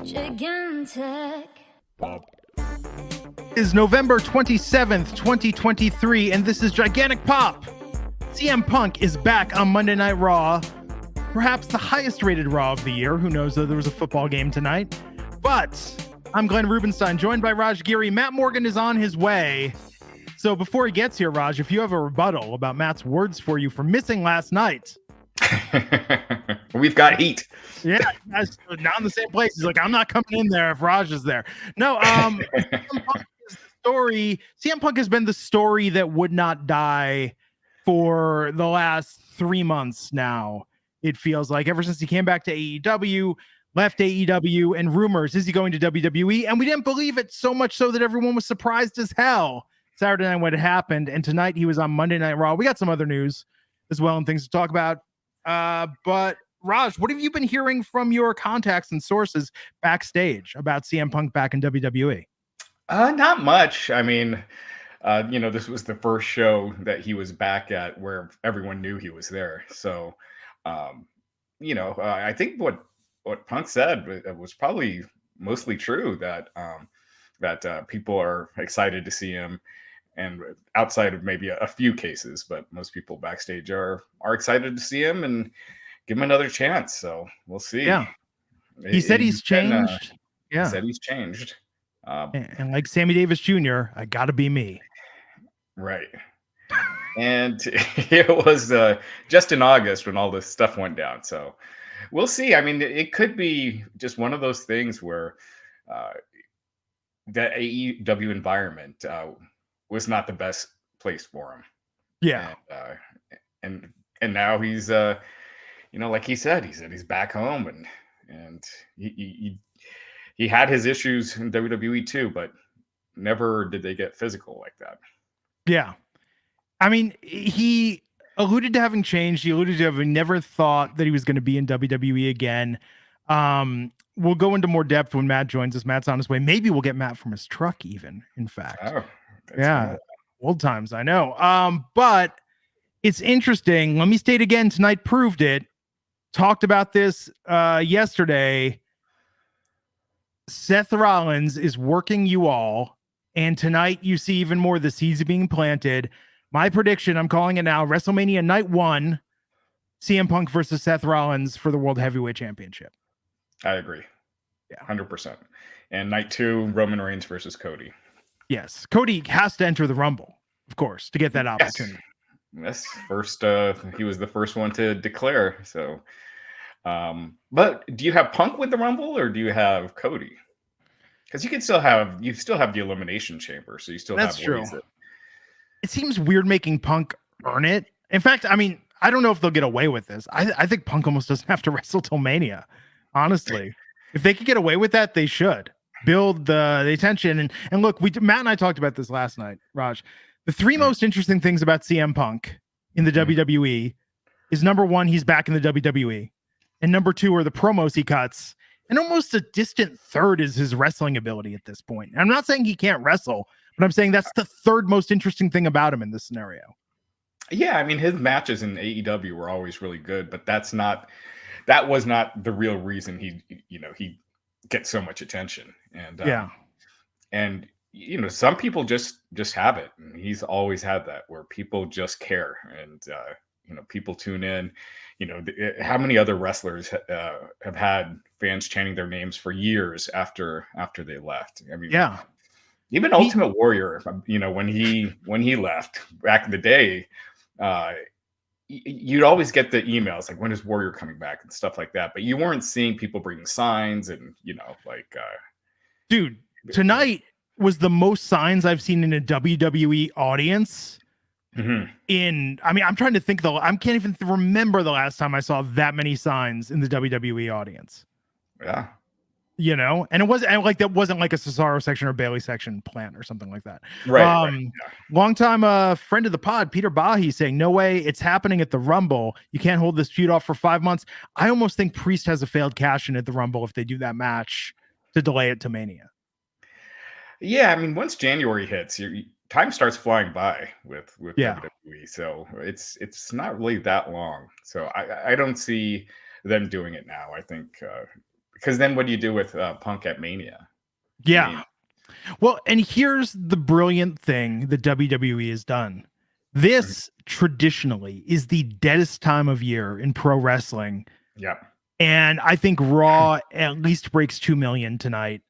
Gigantic. Is November 27th, 2023, and this is Gigantic Pop. CM Punk is back on Monday Night Raw, perhaps the highest rated Raw of the year. Who knows, though there was a football game tonight. But I'm Glenn Rubenstein, joined by Raj Giri. Matt Morgan is on his way. So before he gets here, Raj, if you have a rebuttal about Matt's words for you for missing last night. We've got heat. Yeah, guys, not in the same place. He's like, I'm not coming in there if Raj is there. No, CM Punk is the story. CM Punk has been the story that would not die for the last 3 months now. It feels like ever since he came back to AEW, left AEW, and rumors, is he going to WWE? And we didn't believe it, so much so that everyone was surprised as hell Saturday night when it happened. And tonight he was on Monday Night Raw. We got some other news as well and things to talk about. But Raj, what have you been hearing from your contacts and sources backstage about CM Punk back in WWE? Not much. I mean, this was the first show that he was back at where everyone knew he was there. So, I think what Punk said was probably mostly true, that people are excited to see him, and outside of maybe a few cases, but most people backstage are excited to see him and give him another chance. So we'll see. Yeah, he said he's changed. He said he's changed. And like Sammy Davis Jr., I gotta be me. Right. And it was just in August when all this stuff went down. So we'll see. I mean, it could be just one of those things where the AEW environment was not the best place for him. Yeah. And now he's like he said he's back home, and he had his issues in WWE too, but never did they get physical like that. Yeah. I mean, he alluded to having changed. He alluded to having never thought that he was going to be in WWE again. We'll go into more depth when Matt joins us. Matt's on his way. Maybe we'll get Matt from his truck even, in fact. Oh, yeah. Old times, I know. But it's interesting. Let me state again, tonight proved it. Talked about this yesterday. Seth Rollins is working you all, and tonight you see even more the seeds being planted. My prediction, I'm calling it now, WrestleMania Night 1, CM Punk versus Seth Rollins for the World Heavyweight Championship. I agree. Yeah, 100%. And Night 2, Roman Reigns versus Cody. Yes, Cody has to enter the Rumble, of course, to get that opportunity. Yes, first, he was the first one to declare. So, but do you have Punk with the Rumble, or do you have Cody? Because you still have the Elimination Chamber, so you still That's have true. ways that... It seems weird making Punk earn it. In fact, I mean, I don't know if they'll get away with this. I think Punk almost doesn't have to wrestle till Mania. Honestly, if they could get away with that, they should build the attention. And look, Matt and I talked about this last night, Raj. The three most interesting things about CM Punk in the WWE is, number one, he's back in the WWE. And number two are the promos he cuts. And almost a distant third is his wrestling ability at this point. And I'm not saying he can't wrestle, but I'm saying that's the third most interesting thing about him in this scenario. Yeah, I mean, his matches in AEW were always really good, but that was not the real reason he gets so much attention. And some people just have it. And he's always had that, where people just care, and people tune in. How many other wrestlers have had fans chanting their names for years after they left? I mean, yeah. Even Ultimate Warrior, when he left back in the day, you'd always get the emails like, when is Warrior coming back and stuff like that. But you weren't seeing people bringing signs and, dude, tonight was the most signs I've seen in a WWE audience. I'm trying to think I can't even remember the last time I saw that many signs in the WWE audience. Yeah. And that wasn't like a Cesaro section or Bailey section plant or something like that. Right. Longtime friend of the pod, Peter Bahi, saying, no way, it's happening at the Rumble. You can't hold this feud off for 5 months. I almost think Priest has a failed cash in at the Rumble if they do that match to delay it to Mania. Yeah, I mean, once January hits, time starts flying by with Yeah. WWE, so it's not really that long. So I don't see them doing it now. I think because then what do you do with Punk at Mania? Yeah. I mean, well, and here's the brilliant thing that WWE has done. This traditionally is the deadest time of year in pro wrestling. yeah. And I think Raw at least breaks 2 million tonight.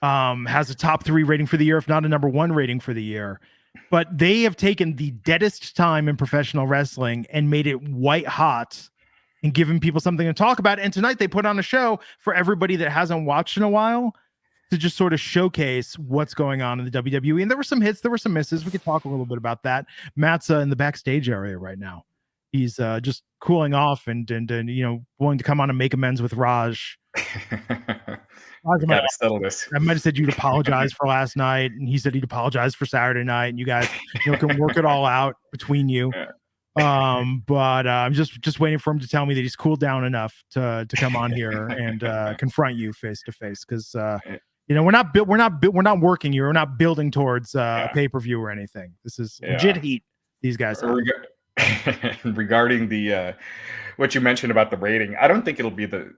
Has a top 3 rating for the year, if not a number 1 rating for the year. But they have taken the deadest time in professional wrestling and made it white hot and given people something to talk about. And tonight they put on a show for everybody that hasn't watched in a while to just sort of showcase what's going on in the WWE. And there were some hits, there were some misses. We could talk a little bit about that. Matt's in the backstage area right now. He's just cooling off and willing to come on and make amends with Raj. Gotta settle this. I might have said you'd apologize for last night, and he said he'd apologize for Saturday night, and you guys can work it all out between you. Yeah. But I'm just waiting for him to tell me that he's cooled down enough to come on here and confront you face to face, because we're not working here. We're not building towards a pay-per-view or anything. This is legit heat. These guys have. Regarding the what you mentioned about the rating, I don't think it'll be the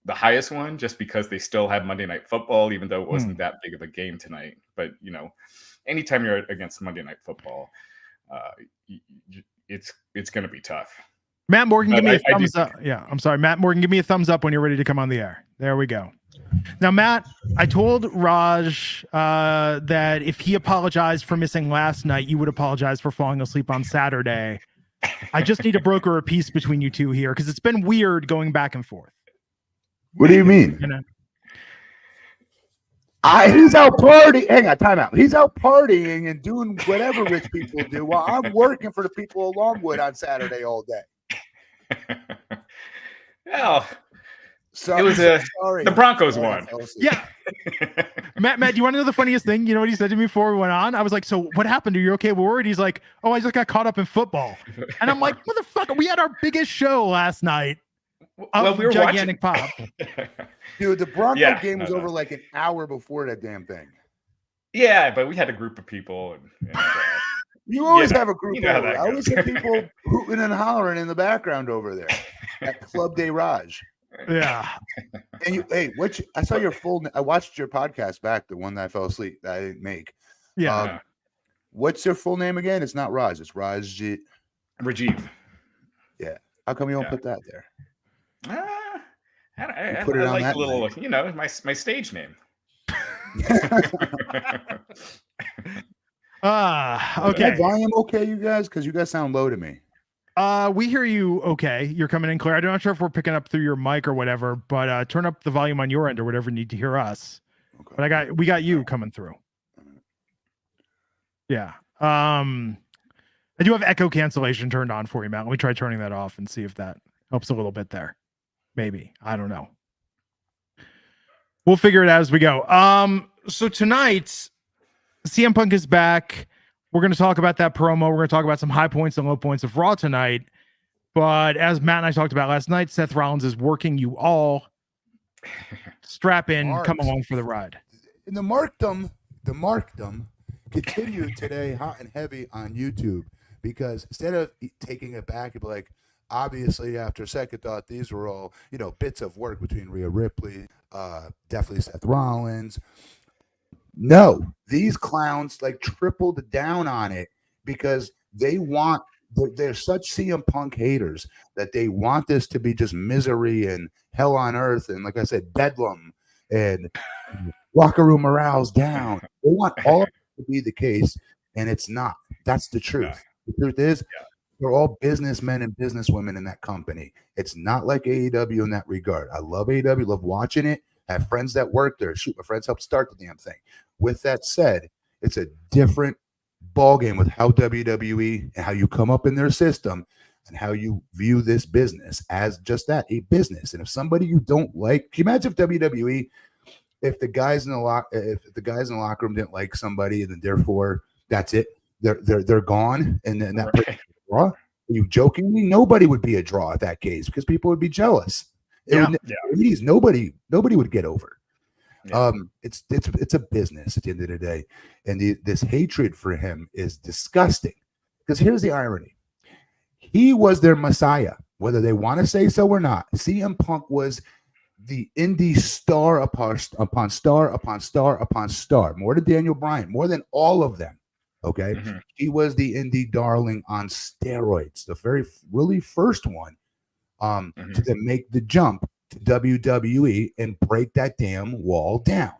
highest one, just because they still have Monday Night Football, even though it wasn't that big of a game tonight. But anytime you're against Monday Night Football, it's going to be tough. Matt Morgan, give me a thumbs up. Yeah, I'm sorry, Matt Morgan, give me a thumbs up when you're ready to come on the air. There we go. Now, Matt, I told Raj that if he apologized for missing last night, you would apologize for falling asleep on Saturday. I just need to broker a peace between you two here, because it's been weird going back and forth. What do you mean? He's out partying. Hang on, time out. He's out partying and doing whatever rich people do while I'm working for the people of Longwood on Saturday all day. Well, so it was the Broncos won. Yeah. Matt, do you want to know the funniest thing? You know what he said to me before we went on? I was like, so what happened? Are you okay? We're worried. He's like, oh, I just got caught up in football. And I'm like, motherfucker, we had our biggest show last night. Well, we were gigantic watching. Pop. Dude, the Bronco game was over like an hour before that damn thing. Yeah, but we had a group of people. And you always have a group. I always have people hooting and hollering in the background over there at Club Day Raj. Yeah. And I saw your full. I watched your podcast back, the one that I fell asleep that I didn't make. Yeah. What's your full name again? It's not Raj. It's Rajiv. Yeah. How come you don't put that there? I like a little, my stage name. Okay. Volume okay, you guys? Because you guys sound low to me. We hear you okay. You're coming in clear. I'm not sure if we're picking up through your mic or whatever, but turn up the volume on your end or whatever you need to hear us. Okay. But we got you coming through. Yeah. I do have echo cancellation turned on for you, Matt. Let me try turning that off and see if that helps a little bit there. Maybe. I don't know. We'll figure it out as we go. So tonight, CM Punk is back. We're going to talk about that promo. We're going to talk about some high points and low points of Raw tonight. But as Matt and I talked about last night, Seth Rollins is working you all. Strap in, come along for the ride. And the markdom continued today hot and heavy on YouTube, because instead of taking it back, you'd be like, obviously, after second thought, these were all, bits of work between Rhea Ripley, definitely Seth Rollins. No, these clowns tripled down on it, because they're such CM Punk haters that they want this to be just misery and hell on earth. And like I said, bedlam and locker room morale's down. They want all of it to be the case, and it's not. That's the truth. The truth is, they're all businessmen and businesswomen in that company. It's not like AEW in that regard. I love AEW, love watching it. I have friends that work there. Shoot, my friends helped start the damn thing. With that said, it's a different ballgame with how WWE and how you come up in their system and how you view this business as just that, a business. And if somebody you don't like, can you imagine if WWE, if the guys in the locker room didn't like somebody, and then therefore that's it, they're gone, and then that person draw? Are you joking me? Nobody would be a draw at that case, because people would be jealous. Nobody would get over. Yeah. It's a business at the end of the day, and this hatred for him is disgusting. Because here's the irony: he was their messiah, whether they want to say so or not. CM Punk was the indie star upon star upon star upon star, more than Daniel Bryan, more than all of them. Okay, he was the indie darling on steroids, the very really first one, to then make the jump to WWE and break that damn wall down.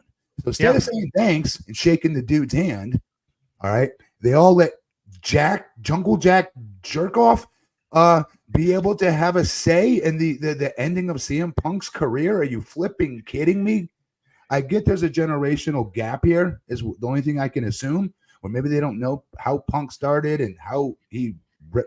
So instead of saying thanks and shaking the dude's hand, all right, they all let Jungle Jack jerk off be able to have a say in the ending of CM Punk's career. Are you flipping kidding me? I get there's a generational gap here, is the only thing I can assume, or maybe they don't know how Punk started and how he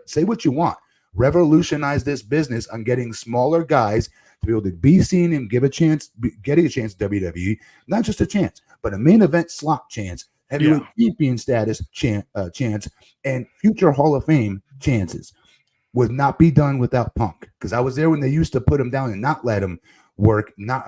say what you want, revolutionized this business on getting smaller guys to be able to be seen and give a chance, getting a chance to WWE, not just a chance, but a main event slot chance, heavyweight champion status chance, and future Hall of Fame chances. Would not be done without Punk, because I was there when they used to put him down and not let him work. Not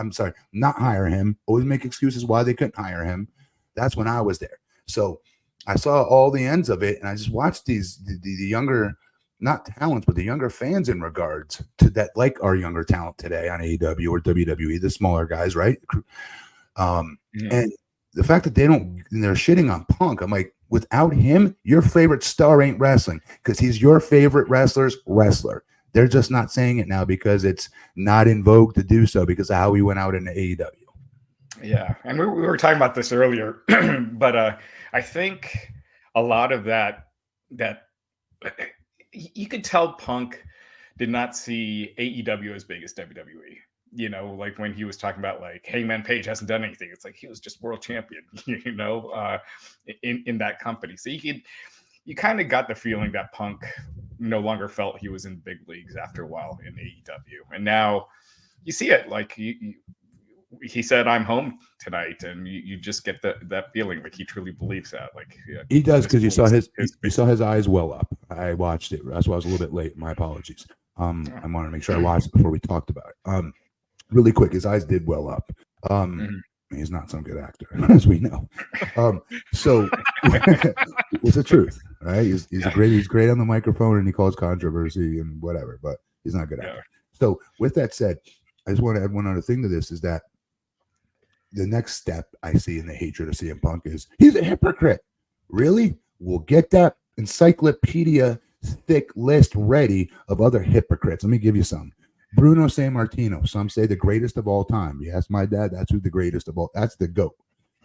hire him. Always make excuses why they couldn't hire him. That's when I was there. So I saw all the ends of it, and I just watched the younger, not talents, but the younger fans in regards to that, like our younger talent today on AEW or WWE, the smaller guys, right? And the fact that they're shitting on Punk, I'm like, without him, your favorite star ain't wrestling, because he's your favorite wrestler's wrestler. They're just not saying it now because it's not in vogue to do so because of how he went out into AEW. Yeah, and we were talking about this earlier, but I think a lot of that you could tell Punk did not see AEW as big as WWE. You know, like when he was talking about like Hangman Page hasn't done anything. It's like he was just world champion, you know, in that company. So you kind of got the feeling that Punk no longer felt he was in big leagues after a while in AEW. And now you see it, like he said, "I'm home tonight," and you just get that feeling like he truly believes that. Like he does, because you saw his eyes well up. I watched it. That's why I was a little bit late. My apologies. I wanted to make sure I watched it before we talked about it. Really quick, his eyes did well up. He's not some good actor, as we know. So it's the truth, right? He's great on the microphone, and he calls controversy and whatever, but he's not a good actor. So with that said, I just want to add one other thing to this, is that the next step I see in the hatred of CM Punk is he's a hypocrite. Really? We'll get that encyclopedia thick list ready of other hypocrites. Let me give you some. Bruno Sammartino, some say the greatest of all time. You ask my dad, that's who the greatest of all. That's the GOAT,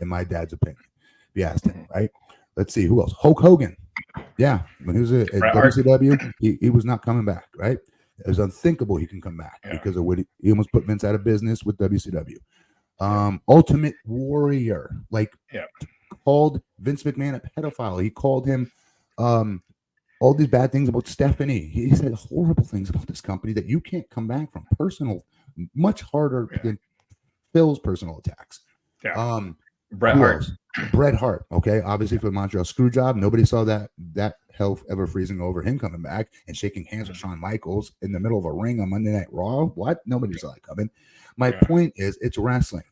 in my dad's opinion. If you asked him, right? Let's see, who else? Hulk Hogan. Yeah, when he was at WCW, he was not coming back, right? It was unthinkable he can come back because of what he almost put Vince out of business with WCW. Ultimate Warrior, called Vince McMahon a pedophile. He called him all these bad things about Stephanie. He said horrible things about this company that you can't come back from. Personal, much harder than Phil's personal attacks. Bret Hart. Okay, obviously for the Montreal Screwjob, nobody saw that hell ever freezing over, him coming back and shaking hands with Shawn Michaels in the middle of a ring on Monday Night Raw. What? Nobody saw that coming. My point is, it's wrestling,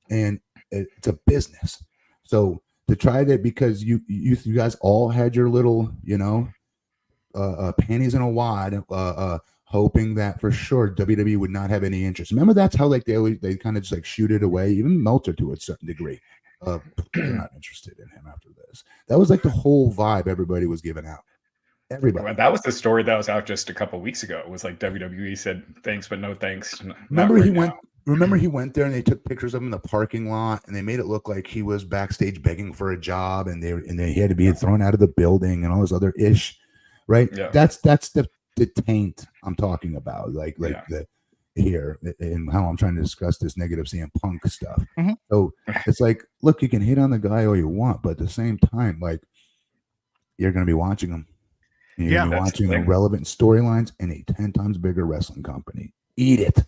and it's a business. So to try that, because you guys all had your little, panties in a wad, hoping that for sure WWE would not have any interest. Remember, that's how they kind of just shoot it away. Even Meltzer, to a certain degree, they're not interested in him after this. That was the whole vibe everybody was giving out. Everybody. Well, that was the story that was out just a couple weeks ago. It was like WWE said thanks, but no thanks. Remember he went there and they took pictures of him in the parking lot and they made it look like he was backstage begging for a job and he had to be thrown out of the building and all this other ish, right? Yeah. That's the taint I'm talking about, the here and how I'm trying to discuss this negative CM Punk stuff. Mm-hmm. So it's look, you can hate on the guy all you want, but at the same time, you're going to be watching him. You're going to be watching the relevant storylines in a 10 times bigger wrestling company. Eat it.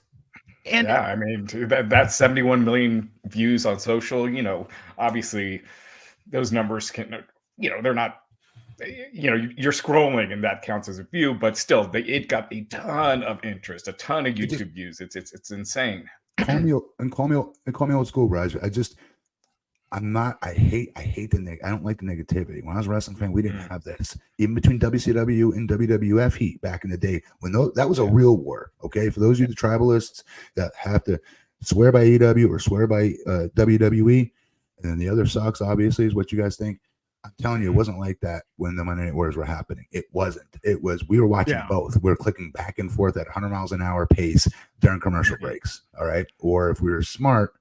And I mean, that's 71 million views on social. Obviously, those numbers can, they're not, you're scrolling and that counts as a view, but still, it got a ton of interest, a ton of YouTube views. It's insane. call me old school, Raj. I hate I don't like the negativity. When I was a wrestling fan, we didn't have this. Even between WCW and WWF heat back in the day, when that was a real war. Okay, for those of you the tribalists that have to swear by AEW or swear by WWE, and then the other sucks. Obviously, is what you guys think. I'm telling you, it wasn't like that when the Monday Night Wars were happening. It wasn't. It was, we were watching both. We were clicking back and forth at 100 miles an hour pace during commercial breaks. All right. Or if we were smart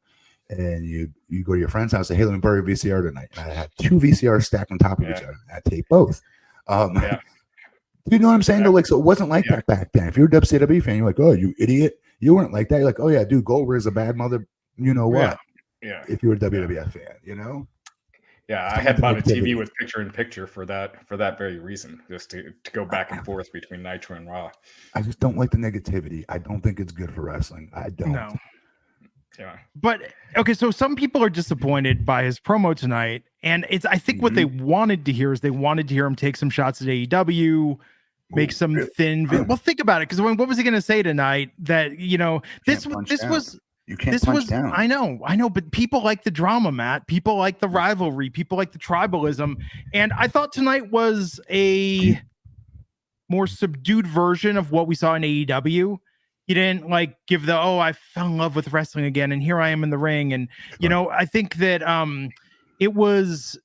and you go to your friend's house and say, hey, let me borrow your VCR tonight. And I had 2 VCRs stacked on top of each other. I tape both. You know what I'm saying? Though, like, so it wasn't like that back then. If you're a WCW fan, you're like, oh, you idiot. You weren't like that. You're like, oh yeah, dude, Goldberg is a bad mother. You know what? Yeah. If you were a WWF fan, you know? Yeah, I had bought a TV with picture-in-picture for that very reason, just to go back and forth between Nitro and Raw. I just don't like the negativity. I don't think it's good for wrestling. I don't. No. Yeah. But okay, so some people are disappointed by his promo tonight, and I think what they wanted to hear is they wanted to hear him take some shots at AEW, make some thin. Well, think about it, because what was he going to say tonight? That this was. You can't punch down. I know, but people like the drama, Matt. People like the rivalry. People like the tribalism. And I thought tonight was a more subdued version of what we saw in AEW. He didn't like give I fell in love with wrestling again, and here I am in the ring. And I think that it was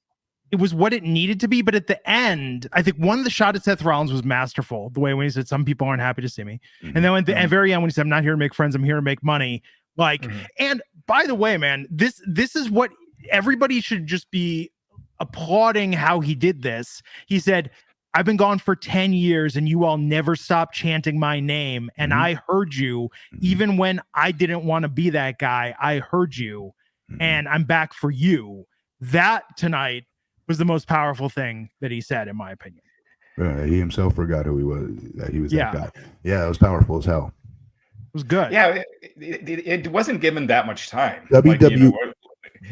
what it needed to be. But at the end, I think the shot at Seth Rollins was masterful. The way when he said, "Some people aren't happy to see me," and then at the very end when he said, "I'm not here to make friends. I'm here to make money." Like, and by the way, man, this is what everybody should just be applauding how he did this. He said, I've been gone for 10 years and you all never stopped chanting my name. And I heard you even when I didn't want to be that guy. I heard you and I'm back for you. That tonight was the most powerful thing that he said, in my opinion. He himself forgot who he was, that he was that guy. Yeah, it was powerful as hell. It was good. Yeah, it wasn't given that much time.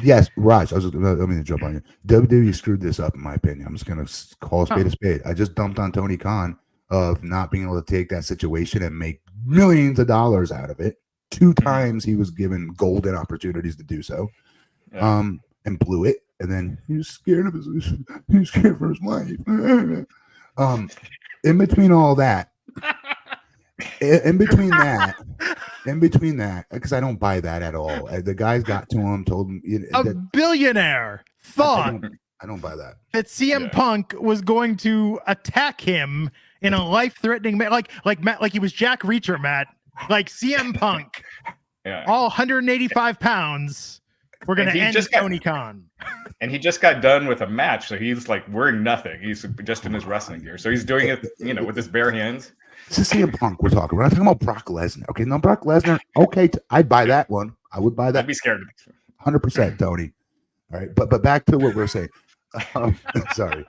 Yes, Raj. Let me jump on you. WWE screwed this up, in my opinion. I'm just gonna call a spade a spade. I just dumped on Tony Khan of not being able to take that situation and make millions of dollars out of it. 2 times he was given golden opportunities to do so, and blew it. And then he was scared of he was scared for his life. In between all that. In between that, because I don't buy that at all. The guys got to him, told him billionaire thought I don't buy that CM Punk was going to attack him in a life-threatening like he was Jack Reacher, Matt. Like CM Punk, all 185 pounds. We're gonna end Tony Khan. And he just got done with a match, so he's like wearing nothing. He's just in his wrestling gear, so he's doing it, with his bare hands. This is CM Punk we're talking. We're not talking about Brock Lesnar. Okay, no, Brock Lesnar. Okay, I'd buy that one. I would buy that. I'd be scared. 100%, Tony. All right, but back to what we're saying. Sorry,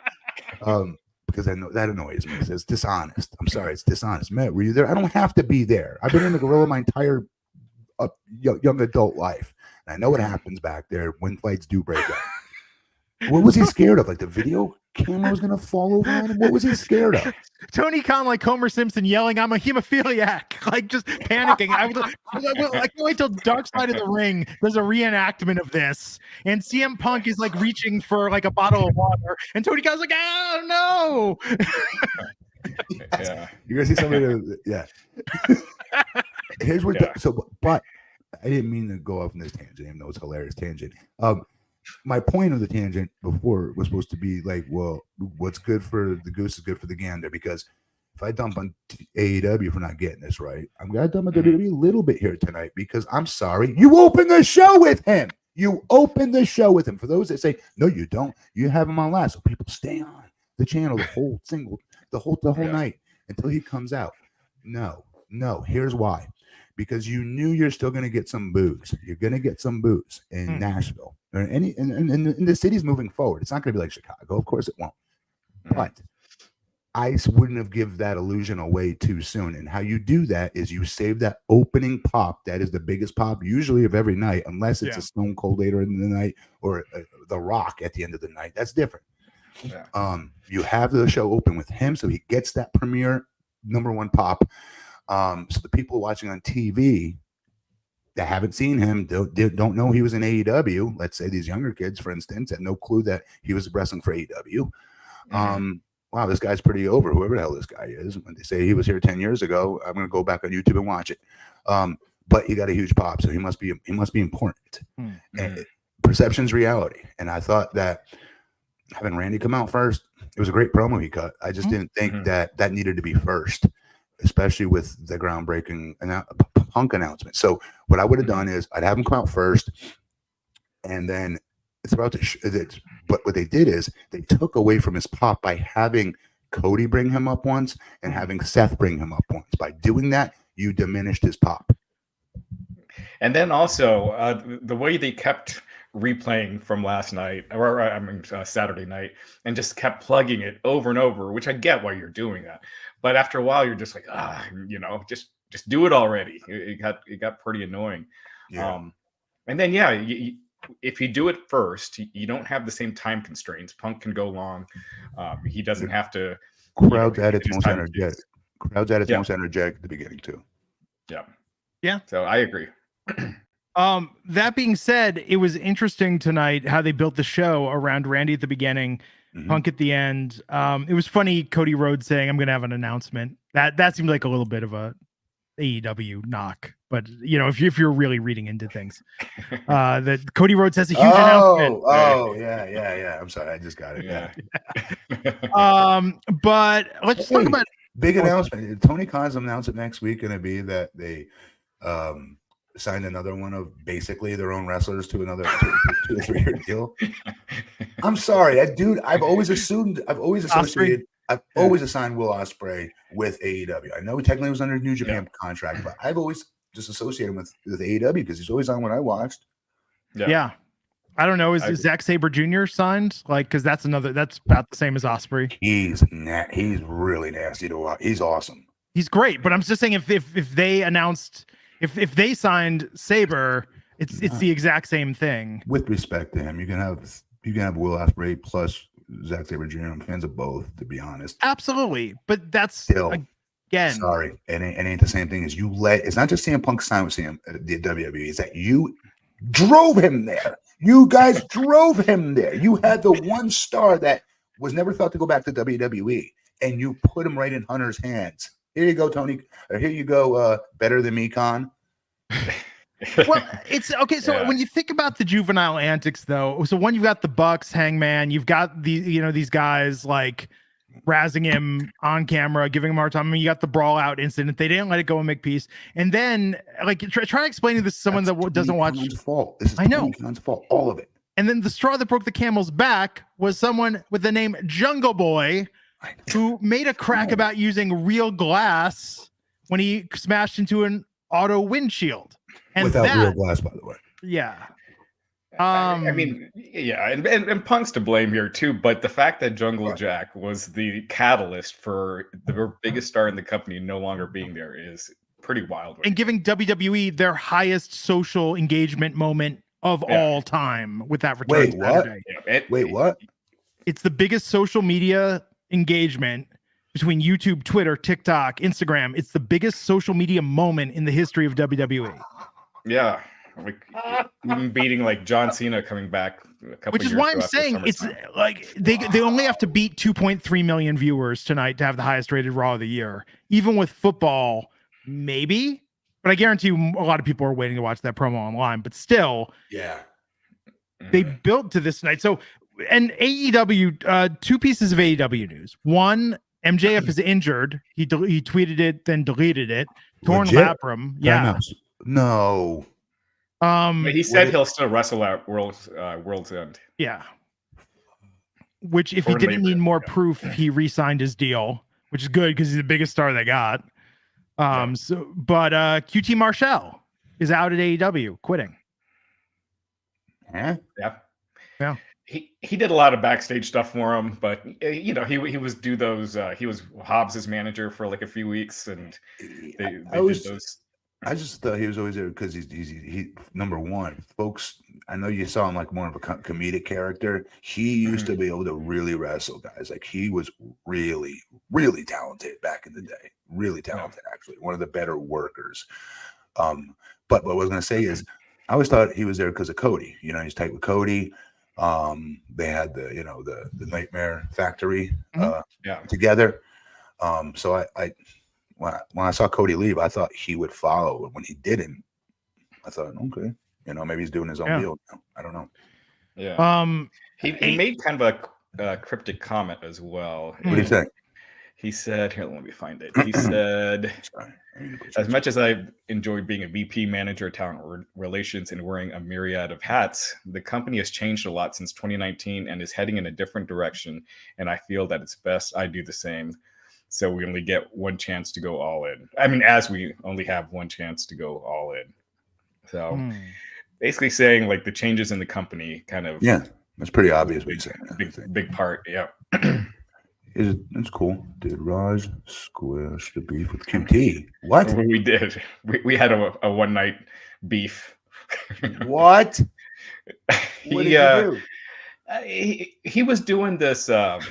because I know that annoys me. It's dishonest. I'm sorry, it's dishonest. Matt, were you there? I don't have to be there. I've been in the gorilla my entire young adult life, and I know what happens back there when fights do break up. What was he scared of? Like the video camera was going to fall over on him? What was he scared of? Tony Khan, like Homer Simpson, yelling, "I'm a hemophiliac," like just panicking. I can't wait till Dark Side of the Ring. There's a reenactment of this, and CM Punk is like reaching for like a bottle of water, and Tony Khan's like, "Oh no!" You're gonna see somebody. Here's what. But I didn't mean to go off on this tangent, even though it's a hilarious tangent. My point of the tangent before was supposed to be like, well, what's good for the goose is good for the gander, because if I dump on AEW for not getting this right, I'm going to dump on WWE a little bit here tonight, because I'm sorry, you opened the show with him. You opened the show with him. For those that say, no, you don't, you have him on last. So people stay on the channel the whole night until he comes out. No, here's why. Because you knew you're still going to get some boos. You're going to get some boos in Nashville. Or in the cities moving forward. It's not going to be like Chicago. Of course it won't. But I wouldn't have given that illusion away too soon. And how you do that is you save that opening pop. That is the biggest pop usually of every night, unless it's a Stone Cold later in the night or The Rock at the end of the night. That's different. You have the show open with him, so he gets that premiere #1 pop. So the people watching on TV that haven't seen him, don't know he was in AEW. Let's say these younger kids, for instance, had no clue that he was wrestling for AEW. Wow, this guy's pretty over, whoever the hell this guy is. When they say he was here 10 years ago, I'm going to go back on YouTube and watch it. But he got a huge pop, so he must be important. And perception's reality. And I thought that having Randy come out first, it was a great promo he cut. I just didn't think that needed to be first, especially with the groundbreaking Punk announcement. So what I would have done is I'd have him come out first, and then it's about to but what they did is they took away from his pop by having Cody bring him up once and having Seth bring him up once. By doing that, you diminished his pop. And then also the way they kept replaying from last night, or Saturday night, and just kept plugging it over and over, which I get why you're doing that. But after a while, you're just like, just do it already. It got pretty annoying. Yeah. And then if you do it first, you don't have the same time constraints. Punk can go long. He doesn't have to. Crowd's at its most energetic. Crowd's at its most energetic at the beginning too. Yeah. So I agree. That being said, it was interesting tonight how they built the show around Randy at the beginning, Punk at the end. It was funny, Cody Rhodes saying, "I'm going to have an announcement." That seemed like a little bit of a AEW knock, but if you're really reading into things, that Cody Rhodes has a huge announcement. Oh, yeah. I'm sorry, I just got it. Yeah. But let's talk about big announcement. Tony Khan's announcement next week going to be that they signed another one of basically their own wrestlers to another 2 or 3 year deal. I'm sorry, dude. I've always assigned Will Ospreay with AEW. I know he technically was under New Japan contract, but I've always just associated him with AEW because he's always on what I watched. Yeah. I don't know. Is Zack Sabre Jr. signed? Because that's about the same as Ospreay. He's really nasty to watch. He's awesome. He's great, but I'm just saying if they announced if they signed Sabre, it's the exact same thing. With respect to him, you can have Will Ospreay plus Zack Sabre Jr. I'm fans of both, to be honest. Absolutely, but that's still again. Sorry, it ain't the same thing as you let. It's not just CM Punk signed with the WWE. It's that you drove him there. You guys drove him there. You had the one star that was never thought to go back to WWE, and you put him right in Hunter's hands. Here you go, Tony. Or here you go, Better Than Me, Con. Well, it's okay. So when you think about the juvenile antics, though, so when you've got the Bucks, Hangman, you've got these guys like razzing him on camera, giving him a hard time. I mean, you got the brawl out incident. They didn't let it go and make peace. And then, like, try to explain this to someone that doesn't watch. Fault. This is Tony Khan's fault. All of it. And then the straw that broke the camel's back was someone with the name Jungle Boy, who made a crack about using real glass when he smashed into an auto windshield. And without real glass, by the way. Yeah. And Punk's to blame here too, but the fact that Jungle Jack was the catalyst for the biggest star in the company no longer being there is pretty wild. And giving WWE their highest social engagement moment of all time with that return. Wait, what? It's the biggest social media engagement between YouTube, Twitter, TikTok, Instagram. It's the biggest social media moment in the history of WWE. Yeah. Like even beating like John Cena coming back a couple which is why I'm saying it's like they only have to beat 2.3 million viewers tonight to have the highest rated Raw of the year. Even with football, maybe, but I guarantee you a lot of people are waiting to watch that promo online. But still, they built to this night. So, and AEW, 2 pieces of AEW news. One, MJF is injured. He tweeted it, then deleted it. Torn labrum. Yeah. No. He said he'll still wrestle at World's End. Yeah. Which, if he didn't need more proof, he re-signed his deal, which is good because he's the biggest star they got. But QT Marshall is out at AEW, quitting. Huh? Yeah. He did a lot of backstage stuff for him, but he was he was Hobbs's manager for like a few weeks, and they did those. I just thought he was always there because he number one, folks. I know you saw him like more of a comedic character. He used to be able to really wrestle guys. Like he was really, really talented back in the day. Really talented, actually. One of the better workers. But what I was going to say is, I always thought he was there because of Cody. You know, he's tight with Cody. They had the Nightmare Factory together. So when I saw Cody leave, I thought he would follow. When he didn't, I thought, okay, maybe he's doing his own deal now. I don't know. Yeah. He made kind of a cryptic comment as well. What did he say? He said, here, let me find it. He said, as much as I enjoyed being a VP manager of talent relations and wearing a myriad of hats, the company has changed a lot since 2019 and is heading in a different direction. And I feel that it's best I do the same. So we only get one chance to go all in. I mean, as we only have one chance to go all in. So basically saying like the changes in the company kind of. Yeah, that's pretty obvious what you're saying. Big part. Yeah. It's cool. Did Raj squish the beef with QT? What? We did. We had a one night beef. What? What did you do? He was doing this kind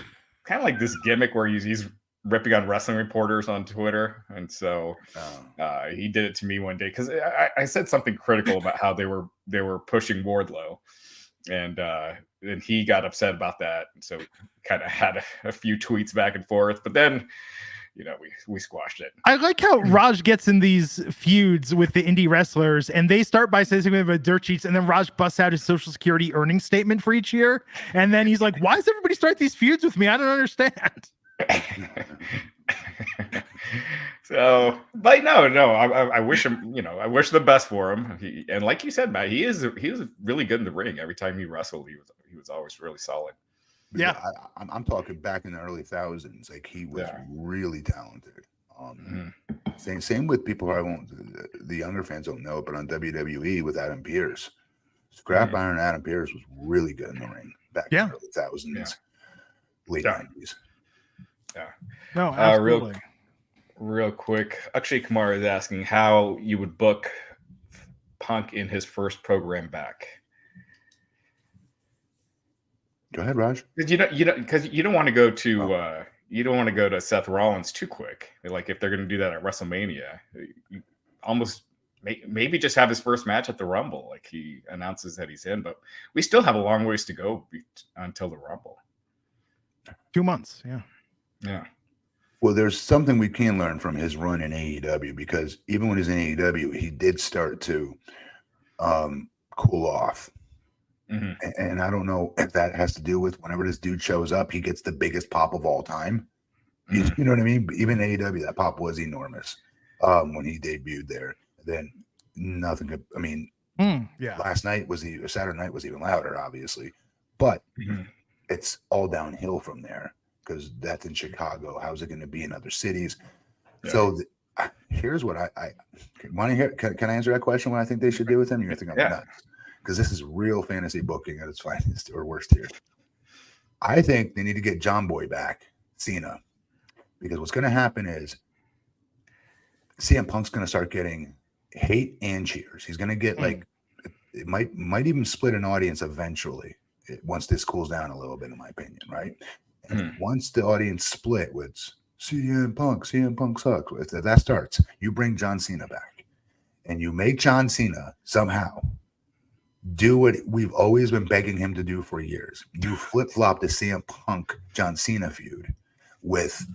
of like this gimmick where he's ripping on wrestling reporters on Twitter, and so he did it to me one day because I said something critical about how they were pushing Wardlow, and he got upset about that, and so kind of had a few tweets back and forth, but then we squashed it. I like how Raj gets in these feuds with the indie wrestlers, and they start by saying something about dirt sheets, and then Raj busts out his Social Security earnings statement for each year, and then he's like, "Why does everybody start these feuds with me? I don't understand." So, but no, I wish him, I wish the best for him. And like you said, Matt, he was really good in the ring. Every time he wrestled, he was always really solid. Yeah, I'm talking back in the early thousands. Like he was really talented. Same with people who the younger fans don't know, but on WWE with Adam Pearce, Scrap Iron Adam Pearce was really good in the ring back in the early thousands, late 90s. Yeah. No, absolutely. Real quick, Akshay Kumar is asking how you would book Punk in his first program back. Go ahead, Raj. Because you don't want to go to Seth Rollins too quick. Like if they're going to do that at WrestleMania, you almost maybe just have his first match at the Rumble. Like he announces that he's in, but we still have a long ways to go until the Rumble. 2 months, yeah. Yeah. Well, there's something we can learn from his run in AEW, because even when he's in AEW, he did start to cool off. Mm-hmm. And I don't know if that has to do with whenever this dude shows up, he gets the biggest pop of all time. Mm-hmm. You know what I mean? Even AEW, that pop was enormous when he debuted there. Then nothing could, I mean, last night Saturday night was even louder, obviously. But it's all downhill from there. Because that's in Chicago. How's it going to be in other cities? Yeah. So here's what I want to hear. Can I answer that question? What I think they should do with him? You're going to think I'm nuts, because this is real fantasy booking at its finest or worst here. I think they need to get John Boy back, Cena, because what's going to happen is CM Punk's going to start getting hate and cheers. He's going to get like it might even split an audience eventually once this cools down a little bit, in my opinion, right? And once the audience split with CM Punk sucks, if that starts, you bring John Cena back and you make John Cena somehow do what we've always been begging him to do for years. You flip-flop the CM Punk John Cena feud with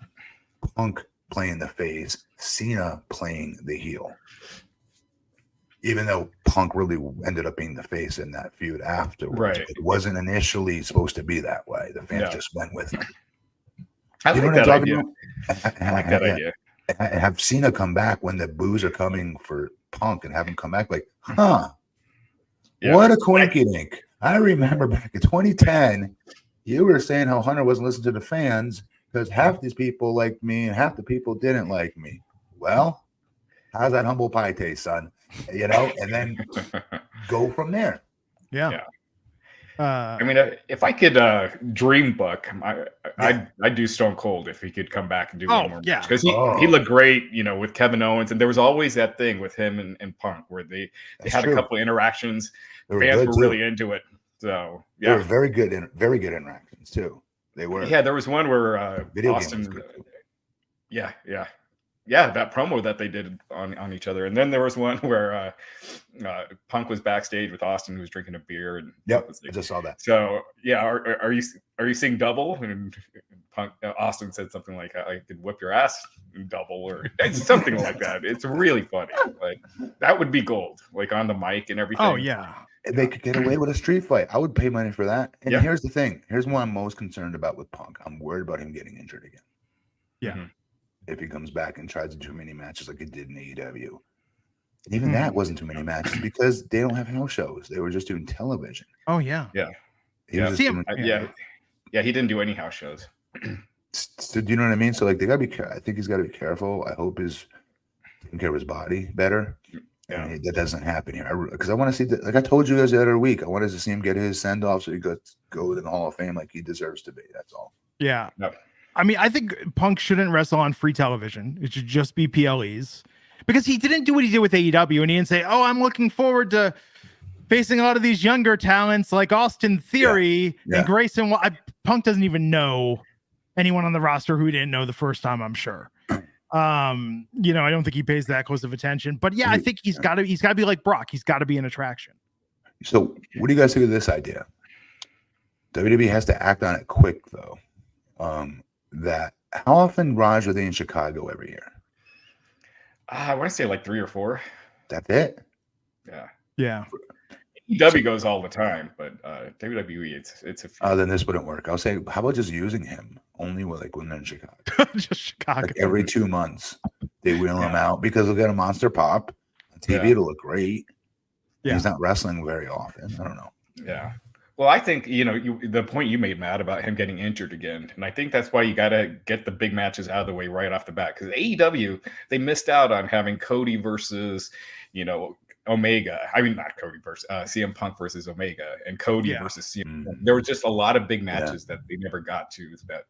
Punk playing the face, Cena playing the heel. Even though Punk really ended up being the face in that feud afterwards. Right. It wasn't initially supposed to be that way. The fans just went with him. I like that idea. I like that idea. Have Cena come back when the boos are coming for Punk and have him come back like, what a coinkydink. I remember back in 2010, you were saying how Hunter wasn't listening to the fans because half these people liked me and half the people didn't like me. Well, how's that humble pie taste, son? And then go from there. Yeah. I mean, if I could dream book, I'd do Stone Cold if he could come back and do one more match, because he looked great, with Kevin Owens, and there was always that thing with him and Punk where they had a couple of interactions. Fans were really into it. So they were very good interactions too. They were. Yeah, there was one where Austin. Yeah. yeah, that promo that they did on each other. And then there was one where Punk was backstage with Austin, who was drinking a beer, and Yep, was I just saw that. So yeah, are you seeing double? And Punk Austin said something like, "I could whip your ass in double," or something like that. It's really funny. Like that would be gold, like on the mic and everything. Oh yeah. They could get away with a street fight. I would pay money for that. And here's the thing. Here's what I'm most concerned about with Punk. I'm worried about him getting injured again. Yeah. Mm-hmm. If he comes back and tries to do many matches like he did in AEW. And even that wasn't too many matches because they don't have house shows. They were just doing television. Oh yeah. Yeah. He was just doing, yeah, he didn't do any house shows. So do you know what I mean? So like they gotta be I think he's gotta be careful. I hope he's taking care of his body better. Yeah. And that doesn't happen here. Because I want to see that, like I told you guys the other week, I wanted to see him get his send off so he could go to the Hall of Fame like he deserves to be. That's all. Yeah. No. I mean, I think Punk shouldn't wrestle on free television. It should just be PLEs. Because he didn't do what he did with AEW, and he didn't say, "Oh, I'm looking forward to facing a lot of these younger talents like Austin Theory and Grayson." Well, Punk doesn't even know anyone on the roster who he didn't know the first time, I'm sure. I don't think he pays that close of attention. But yeah, I think he's got to be like Brock. He's got to be an attraction. So, what do you guys think of this idea? WWE has to act on it quick, though. That how often, Raj, are they in Chicago every year? I want to say like 3 or 4. That's it. Yeah. AEW goes all the time, but WWE, it's a few. Then this wouldn't work. I was saying, how about just using him only when they're in Chicago? Just Chicago. Like every 2 months, they wheel him out because they'll get a monster pop on TV. It'll look great. Yeah. He's not wrestling very often. I don't know. Yeah. Well, I think, the point you made, Matt, about him getting injured again. And I think that's why you got to get the big matches out of the way right off the bat. Because AEW, they missed out on having Cody versus, Omega. I mean, not Cody versus CM Punk versus Omega, and Cody versus CM Punk. There were just a lot of big matches that they never got to that,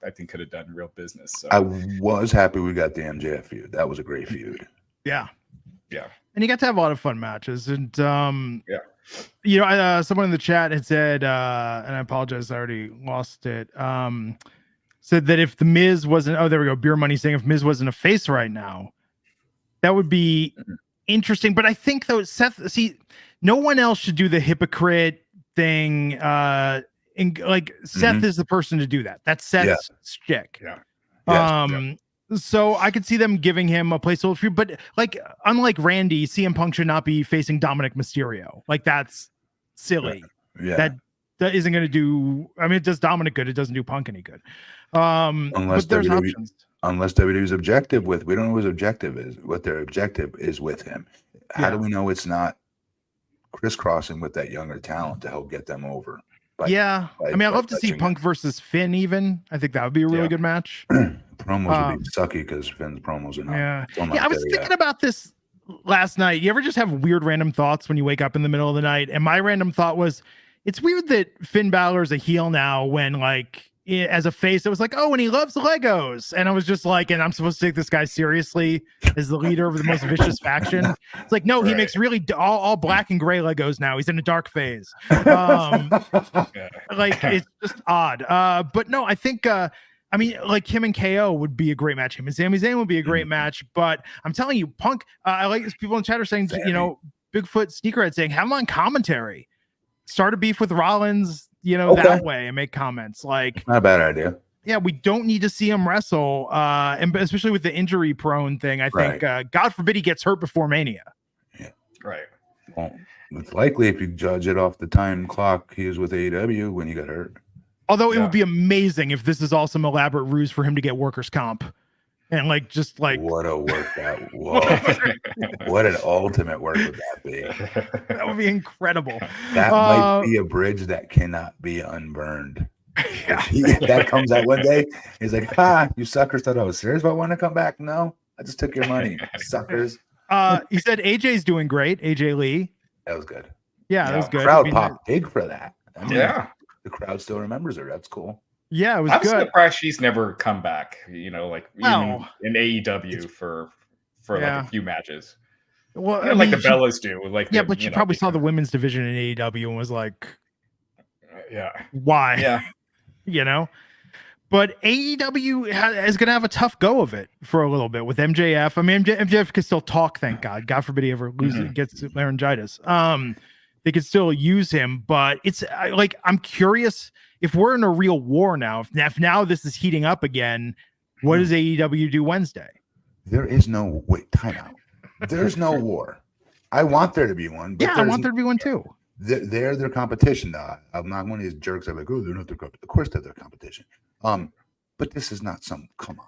I think could have done real business. So. I was happy we got the MJF feud. That was a great feud. Yeah. Yeah. And you got to have a lot of fun matches. And, someone in the chat had said, and I apologize, I already lost it. Said that if the Miz wasn't, there we go. Beer Money saying if Miz wasn't a face right now, that would be interesting. But I think though, Seth, no one else should do the hypocrite thing. Seth is the person to do that. That's Seth's shtick. Yeah. So I could see them giving him a placeholder feud, but unlike Randy, CM Punk should not be facing Dominic Mysterio. That's silly. Yeah. That isn't going to do. I mean, it does Dominic good. It doesn't do Punk any good. Unless there's options. Unless WWE's objective we don't know what his objective is. What their objective is with him. How do we know it's not crisscrossing with that younger talent to help get them over? I mean, I'd love to see Punk versus Finn. Even I think that would be a really good match. Promos would be sucky because Finn's promos are not. I was thinking about this last night. You ever just have weird random thoughts when you wake up in the middle of the night? And my random thought was, it's weird that Finn Balor's a heel now when as a face, it was like, oh, and he loves Legos. And I was just like, and I'm supposed to take this guy seriously as the leader of the most vicious faction. It's like, no, he makes really all black and gray Legos now. He's in a dark phase. It's just odd. But no, I think, him and KO would be a great match. Him and Sami Zayn would be a great match. But I'm telling you, Punk, I like this. People in chat are saying, Bigfoot Sneakerhead saying, have him on commentary. Start a beef with Rollins, that way and make comments. Not a bad idea. Yeah, we don't need to see him wrestle. And especially with the injury prone thing, I think, God forbid he gets hurt before Mania. Yeah. Right. Well, it's likely if you judge it off the time clock he was with AEW when he got hurt. Although it would be amazing if this is all some elaborate ruse for him to get workers' comp. And what a work that was. What an ultimate work would that be? That would be incredible. That might be a bridge that cannot be unburned. If that comes out one day, he's like, you suckers thought I was serious about wanting to come back? No, I just took your money, suckers. He said AJ's doing great, AJ Lee. That was good. Yeah, that was good. Crowd popped big for that. The crowd still remembers her. That's cool. Yeah, it was good. I'm surprised she's never come back, even in AEW for a few matches. Well, the Bellas do. But she probably saw the women's division in AEW and was like, why? Yeah. But AEW is going to have a tough go of it for a little bit with MJF. I mean, MJF can still talk, thank God. God forbid he ever gets laryngitis. They could still use him, but it's like, I'm curious if we're in a real war now. If now this is heating up again, what does AEW do Wednesday? There is no timeout. There's no war. I want there to be one. But I want there to be one too. They're their competition. I'm not one of these jerks that are like, oh, they're not their competition. Of course they're their competition. But this is not come on.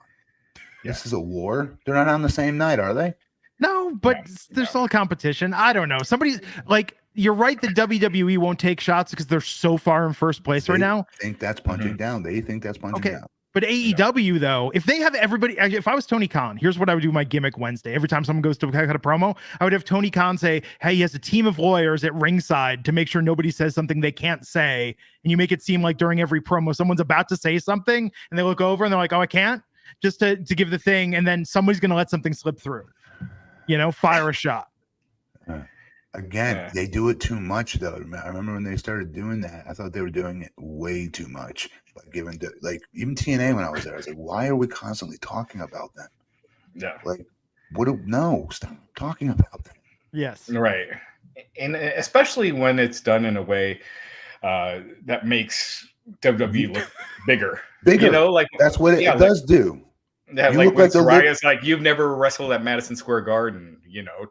This is a war. They're not on the same night, are they? No, but there's still a competition. I don't know. Somebody's like, you're right that WWE won't take shots because they're so far in first place right now. They think that's punching down. They think that's punching down. But AEW, though, if they have everybody, if I was Tony Khan, here's what I would do my gimmick Wednesday. Every time someone goes to cut a promo, I would have Tony Khan say, hey, he has a team of lawyers at ringside to make sure nobody says something they can't say. And you make it seem like during every promo, someone's about to say something and they look over and they're like, oh, I can't, just to give the thing. And then somebody's going to let something slip through, fire a shot. Again, they do it too much, though. I remember when they started doing that, I thought they were doing it way too much. But given even TNA when I was there, I was like, why are we constantly talking about them? Yeah. Like, stop talking about them. Yes. Right. And especially when it's done in a way that makes WWE look bigger. Like that's what it does do. Yeah, you like when Soraya's like, you've never wrestled at Madison Square Garden,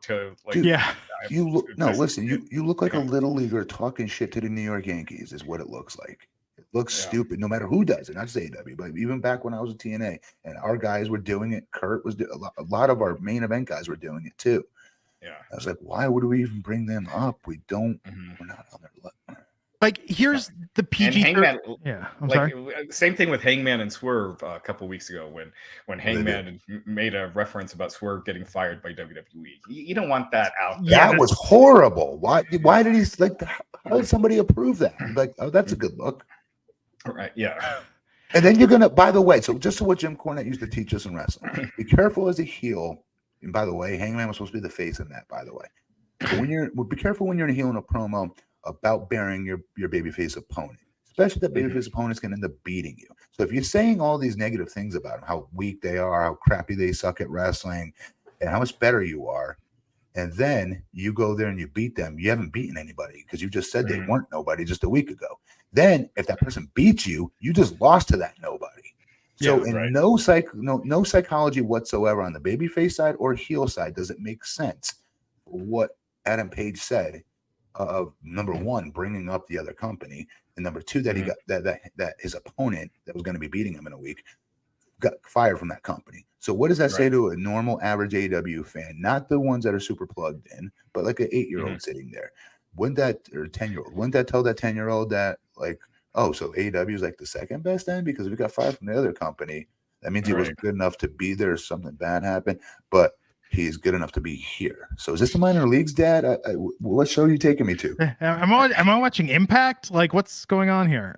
to like. Dude, you look listen. You look like a little leaguer talking shit to the New York Yankees. Is what it looks like. It looks stupid, no matter who does it. Not just AEW, but even back when I was at TNA and our guys were doing it. Kurt was a lot of our main event guys were doing it too. Yeah, I was like, why would we even bring them up? We don't. We're not on their level. Like, here's the PG. Hangman, I'm sorry. Same thing with Hangman and Swerve a couple weeks ago when Hangman made a reference about Swerve getting fired by WWE. You don't want that out there. That was horrible. Why did he how did somebody approve that? Like, oh, that's a good look. Right, yeah. And then you're going to, by the way, so just what Jim Cornette used to teach us in wrestling, be careful as a heel. And by the way, Hangman was supposed to be the face in that, by the way. But be careful when you're in a heel in a promo about burying your babyface opponent, especially that babyface opponent's going to end up beating you. So if you're saying all these negative things about them, how weak they are, how crappy they suck at wrestling, and how much better you are, and then you go there and you beat them, you haven't beaten anybody because you just said they weren't nobody just a week ago. Then if that person beats you, you just lost to that nobody. So no psychology whatsoever on the babyface side or heel side does it make sense what Adam Page said of number one, bringing up the other company, and number two, that he got that his opponent that was going to be beating him in a week got fired from that company. So what does that say to a normal average AEW fan? Not the ones that are super plugged in, but like an 8-year-old sitting there. Wouldn't that, or 10-year-old, wouldn't that tell that 10-year-old that like, oh, so AEW is like the second best then because we got fired from the other company. That means he wasn't good enough to be there. Something bad happened, but he's good enough to be here. So is this the minor leagues, Dad? What show are you taking me to? Am I watching Impact? Like, what's going on here?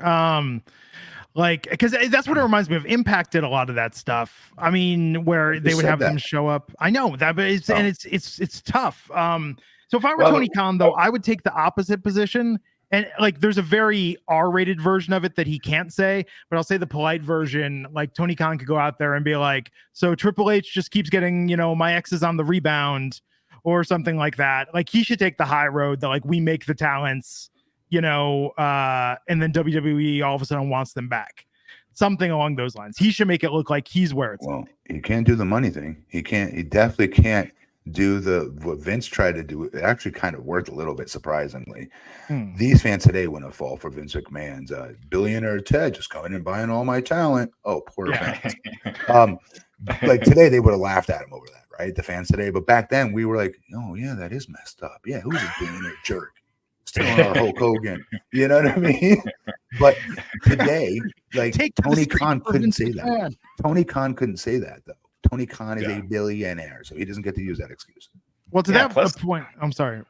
Like, because that's what it reminds me of. Impact did a lot of that stuff. I mean, where they would have them show up. I know that, but it's tough. So if I were Tony Khan, though, I would take the opposite position. And like, there's a very R-rated version of it that he can't say, but I'll say the polite version. Like, Tony Khan could go out there and be like, "So Triple H just keeps getting, my ex is on the rebound," or something like that. Like, he should take the high road that like we make the talents, and then WWE all of a sudden wants them back. Something along those lines. He should make it look like he's where it's. Well, he can't do the money thing. He definitely can't do what Vince tried to do. It actually kind of worked a little bit, surprisingly. These fans today wouldn't fall for Vince McMahon's billionaire Ted just coming and buying all my talent. Oh, poor fans. Like today, they would have laughed at him over that, right? The fans today. But back then, we were like, oh, yeah, that is messed up. Yeah, who's a billionaire jerk? Stealing our Hulk Hogan. You know what I mean? But today, like, Tony Khan couldn't say that. Tony Khan couldn't say that, though. Tony Khan is a billionaire, so he doesn't get to use that excuse. Well, to that point, I'm sorry.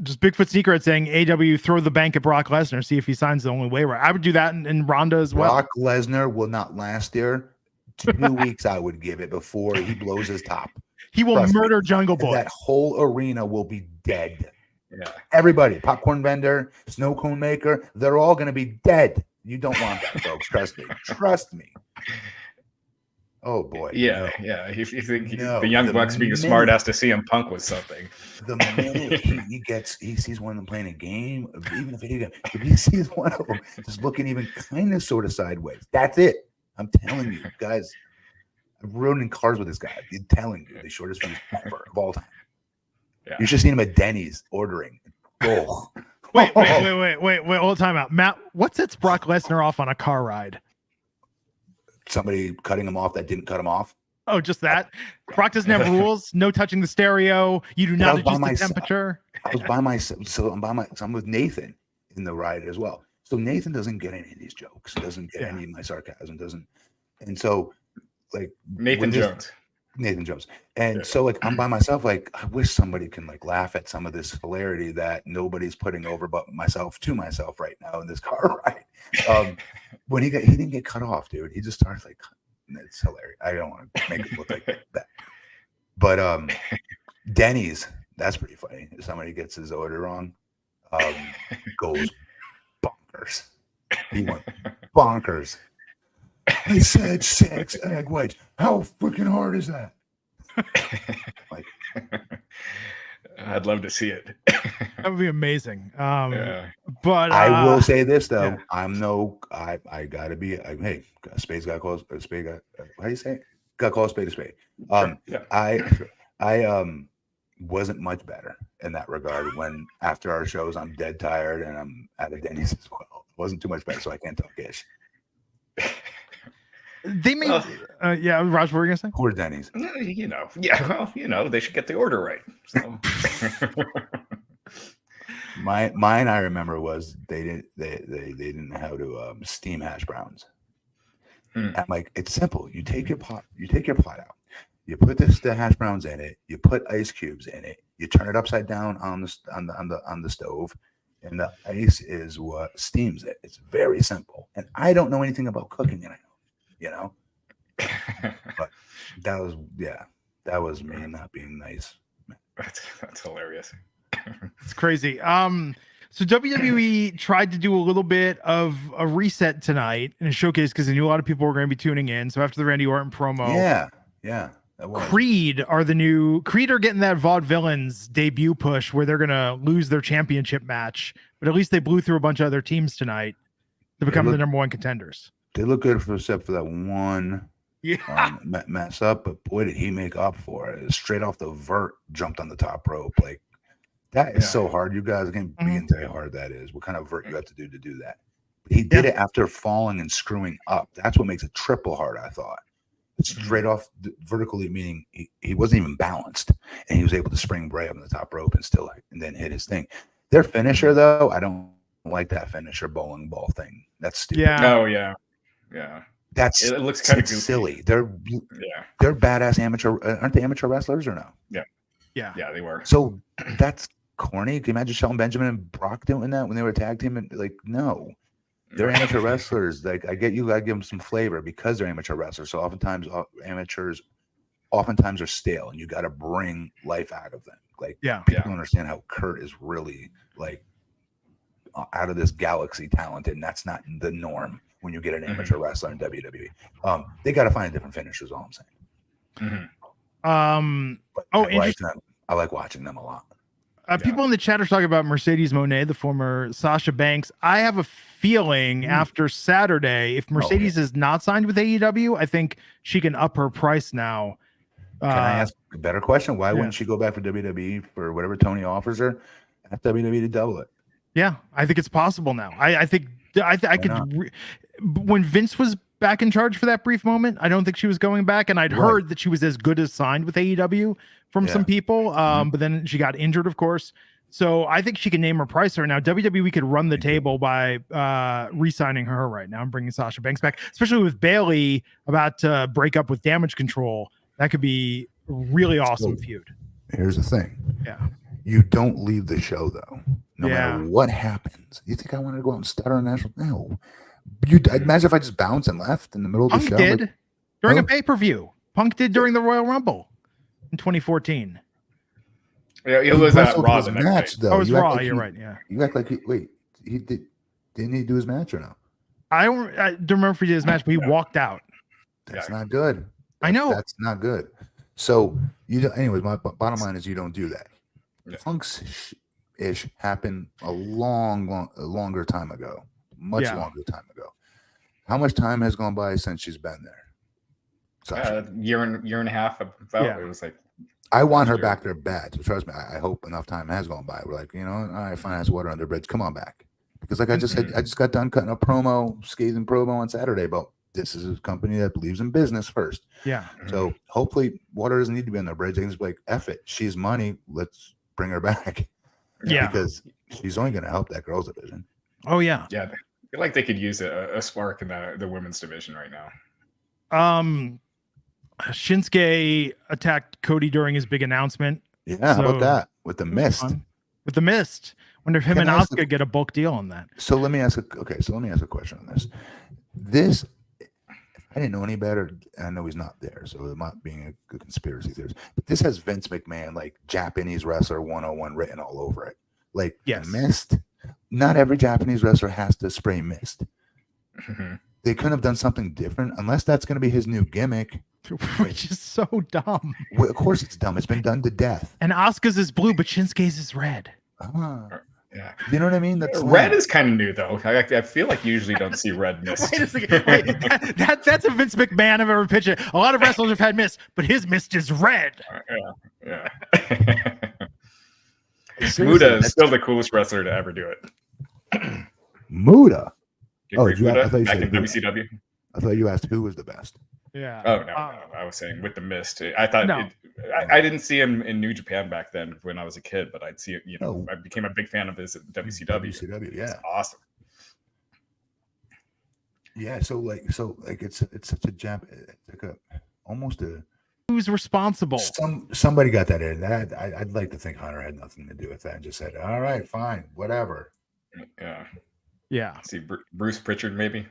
Just Bigfoot Secret saying AW throw the bank at Brock Lesnar, see if he signs the only waiver. I would do that in Ronda as well. Brock Lesnar will not last there. 2 weeks I would give it before he blows his top. He will murder Jungle Boy. That whole arena will be dead. Yeah. Everybody, popcorn vendor, snow cone maker, they're all going to be dead. You don't want that, folks. Trust me. Trust me. Oh boy. Yeah, no. yeah. He think No, the Young the Bucks being a minute- smart ass to CM Punk was something. The minute he sees one of them playing a game, even a video game, if he sees one of them just looking even kind of sort of sideways, that's it. I'm telling you, guys. I've ridden in cars with this guy. I'm telling you, the shortest fuse ever of all time. Yeah. You should see him at Denny's ordering. Oh. Wait, hold time out. Matt, what sets Brock Lesnar off on a car ride? Somebody cutting him off that didn't cut him off. Oh, just that? Brock doesn't have rules. No touching the stereo. You do not adjust the temperature. I was by myself. So I'm with Nathan in the ride as well. So Nathan doesn't get any of these jokes. Doesn't get any of my sarcasm. Doesn't. And so like Nathan Jones. And so like I'm by myself, like I wish somebody can like laugh at some of this hilarity that nobody's putting over but myself to myself right now in this car ride. When he didn't get cut off, dude. He just started like, it's hilarious. I don't want to make it look like that. But Denny's, that's pretty funny. If somebody gets his order wrong, goes bonkers. He went bonkers. I said 6 egg whites. How freaking hard is that? Like, I'd love to see it. That would be amazing. Yeah. But I will say this though. yeah. I gotta be. Hey, a spade's got to call a spade. How do you say it? Got to call a spade a spade. Yeah. I wasn't much better in that regard. When after our shows, I'm dead tired and I'm at a Denny's as well. It wasn't too much better, so I can't talk ish. They made, yeah, Raj, what were you gonna say? Poor Denny's. They should get the order right. So. Mine I remember was they didn't know how to steam hash browns. I'm like, it's simple. You take your pot out, you put the hash browns in it, you put ice cubes in it, you turn it upside down on the stove, and the ice is what steams it. It's very simple. And I don't know anything about cooking, but that was me not being nice. That's hilarious. It's crazy. So WWE tried to do a little bit of a reset tonight in a showcase because they knew a lot of people were going to be tuning in. So after the Randy Orton promo, yeah, Creed are getting that Vaudevillains debut push where they're going to lose their championship match, but at least they blew through a bunch of other teams tonight to become the number one contenders. They look good except for that one mess up, but boy, did he make up for it. Straight off the vert, jumped on the top rope. Like, that is so hard. You guys can begin to how hard that is. What kind of vert you have to do that. But he did it after falling and screwing up. That's what makes it triple hard, I thought. Straight off vertically, meaning he wasn't even balanced, and he was able to spring right up on the top rope and then hit his thing. Their finisher, though, I don't like that finisher bowling ball thing. That's stupid. Yeah. Oh, yeah. It looks kind of silly. They're badass amateur. Aren't they amateur wrestlers or no? Yeah, they were. So that's corny. Can you imagine Shelton Benjamin and Brock doing that when they were a tag team? And like, no, they're amateur wrestlers. Like, I get you. I give them some flavor because they're amateur wrestlers. So oftentimes amateurs are stale, and you got to bring life out of them. Like, people don't understand how Kurt is really like out of this galaxy talented, and that's not the norm when you get an amateur wrestler in WWE. They got to find a different finish, is all I'm saying. But I like watching them a lot. People in the chat are talking about Mercedes Moné, the former Sasha Banks. I have a feeling after Saturday, if Mercedes is not signed with AEW, I think she can up her price now. Can I ask a better question? Why wouldn't she go back for WWE for whatever Tony offers her? Ask WWE to double it. Yeah, I think it's possible now. I think I could. When Vince was back in charge for that brief moment, I don't think she was going back, and I'd heard that she was as good as signed with AEW from some people. But then she got injured, of course. So I think she can name her price right now. WWE could run the table by re-signing her right now and bringing Sasha Banks back, especially with Bayley about to break up with Damage Control. That could be a really awesome feud. Here's the thing. Yeah. You don't leave the show, though. No matter what happens. You think I want to go out and stutter on national? No. Imagine if I just bounced and left in the middle of the show. Punk did during a pay-per-view. Punk did during the Royal Rumble in 2014. Yeah, it was that Raw the next match, day. though. Oh, it was Raw. You're right. Yeah. You act like he didn't he do his match or no? I don't remember if he did his match, but he walked out. That's not good. I know. That's not good. So anyways, my bottom line is you don't do that. Yeah. Punk's ish happened a longer time ago, much longer time ago. How much time has gone by since she's been there? Year and a half. About it was like. I want her back there bad. So trust me, I hope enough time has gone by. We're like, all right, fine, that's water under the bridge. Come on back, because like I just said, I just got done cutting a scathing promo on Saturday about this is a company that believes in business first. Yeah. So hopefully, water doesn't need to be on their bridge. They can just be like, F it, she's money. Let's bring her back. Yeah, because she's only going to help that girls division. Oh yeah. Yeah, I feel like they could use a spark in the women's division right now. Shinsuke attacked Cody during his big announcement. Yeah, how about that with the mist? With the mist. Wonder if him and Asuka get a bulk deal on that. So let me ask a question on this. This, I didn't know any better. I know he's not there, so it might being a good conspiracy theory. But this has Vince McMahon, like Japanese wrestler 101, written all over it. Like mist. Not every Japanese wrestler has to spray mist. Mm-hmm. They couldn't have done something different, unless that's going to be his new gimmick. Which is so dumb. Well, of course it's dumb. It's been done to death. And Asuka's is blue, but Shinsuke's is red. Yeah, you know what I mean. That's red is kind of new though. I feel like you usually don't see red mist. Wait a second. Wait, that's a Vince McMahon I've ever pitched it. A lot of wrestlers have had mist, but his mist is red. Yeah. Muda is still the coolest wrestler to ever do it. Muda. Muda back in WCW. I thought you asked who was the best. Yeah. Oh no, I was saying with the mist. I thought I didn't see him in New Japan back then when I was a kid, but I'd see it. I became a big fan of his at WCW. Yeah, it's awesome. Yeah, so it's such a jab. It's like almost a. Who's responsible? Somebody got that in. I'd like to think Hunter had nothing to do with that and just said, "All right, fine, whatever." Yeah. See, Bruce Pritchard maybe.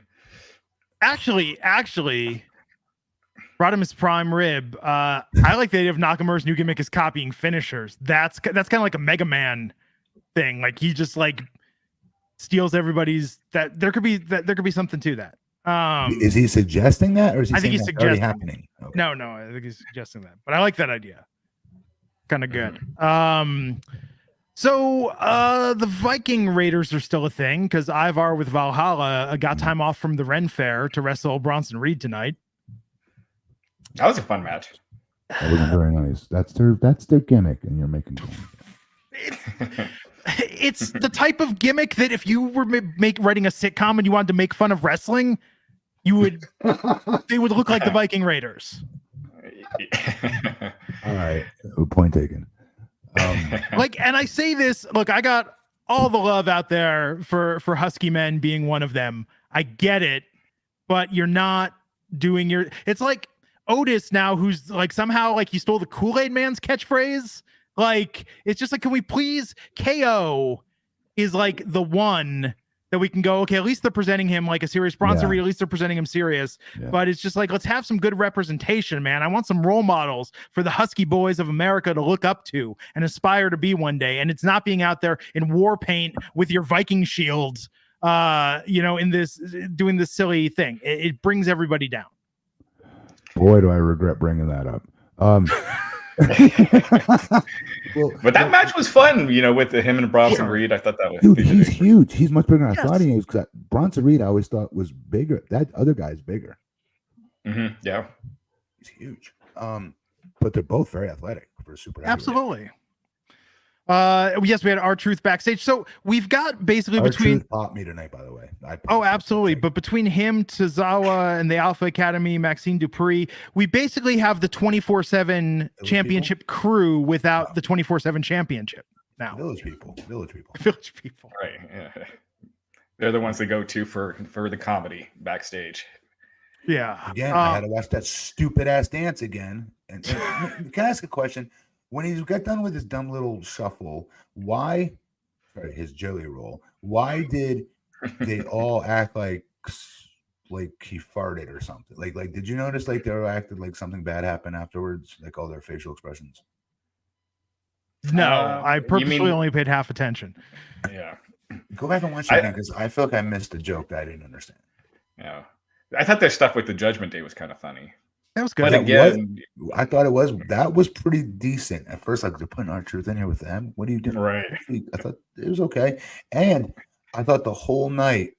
Actually, brought him his prime rib. I like the idea of Nakamura's new gimmick is copying finishers. That's kind of like a Mega Man thing. Like he just like steals everybody's. That there could be something to that. Is he suggesting that, or is he? I think he's suggesting happening. Okay. No, I think he's suggesting that. But I like that idea. Kind of good. So the Viking Raiders are still a thing because Ivar with Valhalla got time off from the Ren Fair to wrestle Bronson Reed tonight. That was a fun match. That wasn't very nice. That's their gimmick, and you're making fun. It's the type of gimmick that if you were writing a sitcom and you wanted to make fun of wrestling, they would look like the Viking Raiders. All right, point taken. And I say this, look, I got all the love out there for Husky Men being one of them. I get it, but you're not doing it's like Otis now, who's like somehow like he stole the Kool-Aid Man's catchphrase. Like, it's just like, can we please, KO is like the one that we can go, okay, at least they're presenting him like a serious Bronson Reed, at least they're presenting him serious. Yeah. But it's just like, let's have some good representation, man. I want some role models for the Husky boys of America to look up to and aspire to be one day. And it's not being out there in war paint with your Viking shields, in this, doing this silly thing. It brings everybody down. Boy, do I regret bringing that up. But that match was fun, with him and Bronson Reed. I thought that was he's huge. He's much bigger than I thought he was. Because Bronson Reed, I always thought was bigger. That other guy's bigger. Mm-hmm. Yeah, he's huge. But they're both very athletic for a super. Absolutely. Yes, we had R-Truth backstage. So we've got basically between popped me tonight, by the way. Absolutely. But between him, Tozawa, and the Alpha Academy, Maxine Dupree, we basically have the 24/7 championship crew without the 24/7 championship now. Village people. Right. Yeah. They're the ones they go to for the comedy backstage. Yeah. Again, I had to watch that stupid ass dance again. And can I ask a question? When he got done with his dumb little shuffle, his jelly roll, why did they all act like he farted or something? Like, did you notice like they were acted like something bad happened afterwards? Like all their facial expressions? No, I purposely only paid half attention. Yeah. Go back and watch it again because I feel like I missed a joke that I didn't understand. Yeah. I thought their stuff with the Judgment Day was kind of funny. That was good. But That again, I thought that was pretty decent. At first, like, they're putting R-Truth in here with them. What are you doing? right. I thought it was okay. And I thought the whole night,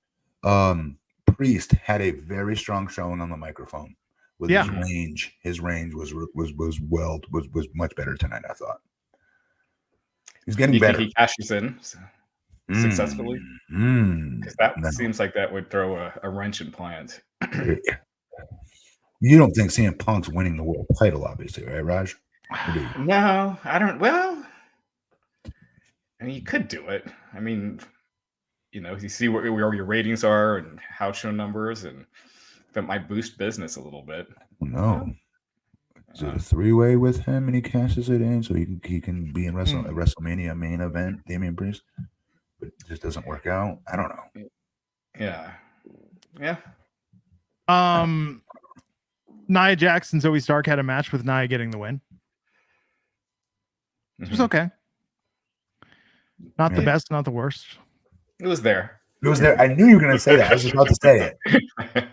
Priest had a very strong showing on the microphone with his range. His range was much better tonight, I thought. He's getting better. Think he cashes in successfully? Because that seems like that would throw a wrench in plans. You don't think CM Punk's winning the world title, obviously, right, Raj? No, I don't. Well, I mean, you could do it. I mean, you see where your ratings are and house show numbers, and that might boost business a little bit. No. Is it a 3-way with him and he cashes it in so he can be in a WrestleMania main event, Damian Priest? But it just doesn't work out. I don't know. Yeah. Yeah. Nia Jax and Zoe Stark had a match with Nia getting the win. It was okay. Not the best, not the worst. It was there. It was there. I knew you were going to say that. I was just about to say it.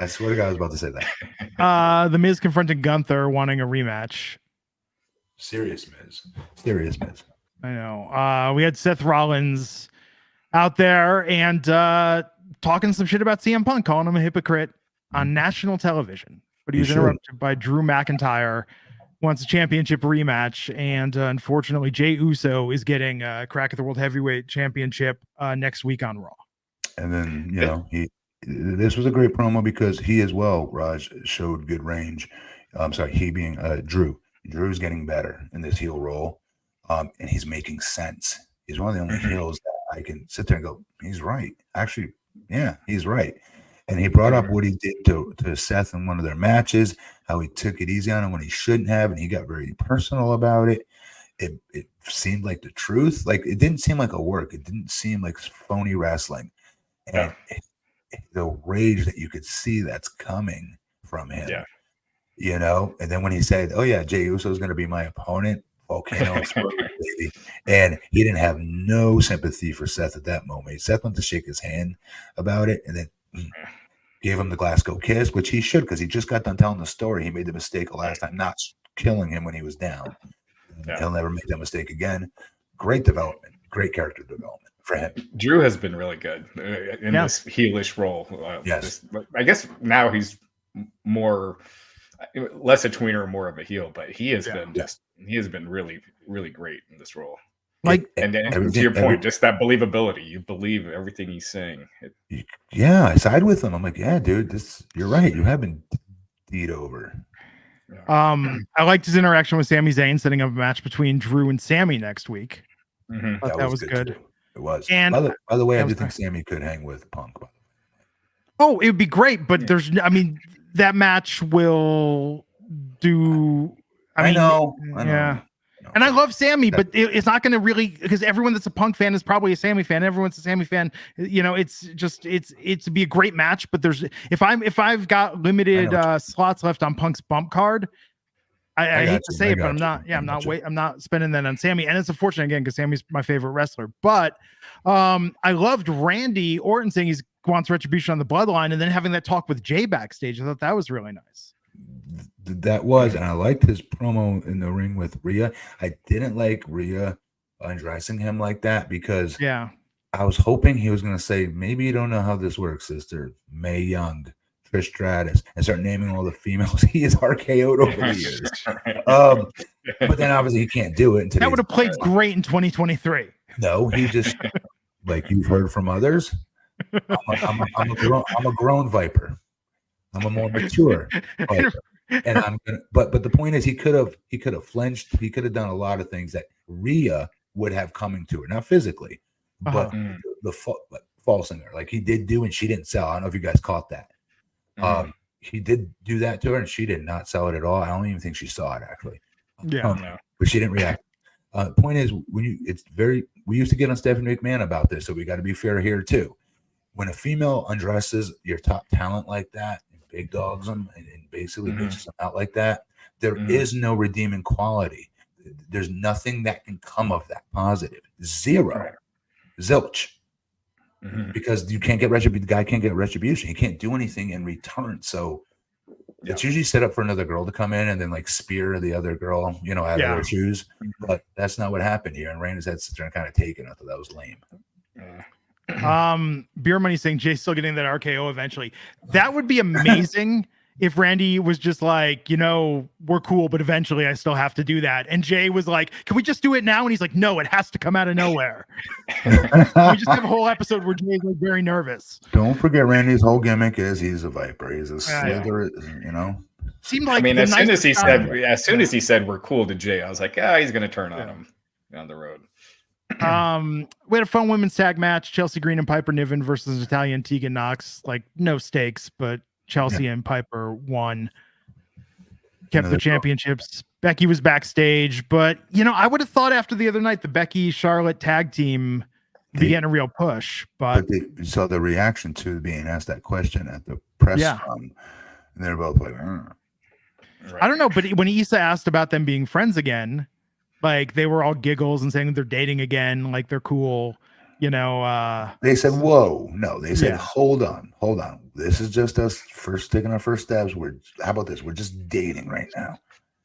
I swear to God, I was about to say that. The Miz confronted Gunther wanting a rematch. Serious Miz. I know. We had Seth Rollins out there and talking some shit about CM Punk, calling him a hypocrite on national television. But he was interrupted by Drew McIntyre, wants a championship rematch, and unfortunately, Jey Uso is getting a crack at the World Heavyweight Championship next week on Raw. And then, this was a great promo because he as well, Raj, showed good range. I'm sorry, he being Drew. Drew's getting better in this heel role, and he's making sense. He's one of the only heels that I can sit there and go, he's right. Actually, yeah, he's right. And he brought up what he did to Seth in one of their matches, how he took it easy on him when he shouldn't have, and he got very personal about it. It seemed like the truth. Like, it didn't seem like a work. It didn't seem like phony wrestling. And the rage that you could see that's coming from him, and then when he said, "Oh yeah, Jey Uso is going to be my opponent," volcano exploded, baby, and he didn't have no sympathy for Seth at that moment. Seth went to shake his hand about it, and then gave him the Glasgow kiss, which he should, because he just got done telling the story. He made the mistake last time, not killing him when he was down. He'll never make that mistake again. Great development, great character development for him. Drew has been really good in this heelish role. I guess now he's less a tweener, more of a heel, but he has been really, really great in this role. Like, and to your point, just that believability. You believe everything he's saying. I side with him. I'm like, yeah, dude, you're right. You have been deed over. I liked his interaction with Sami Zayn, setting up a match between Drew and Sami next week. That was good. It was. And by the way, I do think Sami could hang with Punk. Oh, it would be great, but that match will do. I know. And I love Sami, but it's not going to really, because everyone that's a Punk fan is probably a Sami fan. Everyone's a Sami fan. It's be a great match. But if I've got limited slots left on Punk's bump card, I hate to say it, but I'm not. Yeah, I'm not spending that on Sami, and it's unfortunate again because Sami's my favorite wrestler. But I loved Randy Orton saying he wants retribution on the Bloodline, and then having that talk with Jay backstage. I thought that was really nice. That was, and I liked his promo in the ring with Rhea. I didn't like Rhea undressing him like that because I was hoping he was going to say, maybe you don't know how this works, sister. Mae Young, Trish Stratus, and start naming all the females he has RKO'd over the years. But then obviously he can't do it. That would have played great in 2023. No, he just, like you've heard from others, I'm a grown viper. I'm a more mature viper. And I'm gonna, but the point is, he could have flinched. He could have done a lot of things that Rhea would have coming to her, not physically, but the falsing her, like he did do, and she didn't sell. I don't know if you guys caught that. He did do that to her, and she did not sell it at all. I don't even think she saw it actually. But she didn't react. Point is, we used to get on Stephanie McMahon about this, so we got to be fair here too. When a female undresses your top talent like that, big dogs them and basically bitches them out like that, there is no redeeming quality. There's nothing that can come of that positive. Zero. Zilch. because you can't get retribution. The guy can't get retribution. He can't do anything in return. So it's usually set up for another girl to come in and then like spear the other girl, you know, out of their shoes. But that's not what happened here. And Randall's had to kind of take it. I thought that was lame. Beer Money saying Jay's still getting that RKO eventually. That would be amazing if Randy was just like, you know, we're cool, but eventually I still have to do that. And Jay was like, can we just do it now? And he's like, no, it has to come out of nowhere. We just have a whole episode where Jay's like very nervous. Don't forget, Randy's whole gimmick is he's a Viper. He's a slither, you know. Seemed like, I mean, as soon as he said we're cool to Jay, I was like, he's gonna turn on him down the road. We had a fun women's tag match: Chelsea Green and Piper Niven versus Natalia and Tegan Knox. Like, no stakes, but Chelsea and Piper won, kept the championships. Becky was backstage, but you know, I would have thought after the other night the Becky Charlotte tag team would be getting a real push. But they saw the reaction to being asked that question at the press and they're both like, I don't know. But when Issa asked about them being friends again, like they were all giggles and saying they're dating again, like they're cool. You know, they said, whoa, no, they said, hold on. This is just us taking our first steps. How about this? We're just dating right now.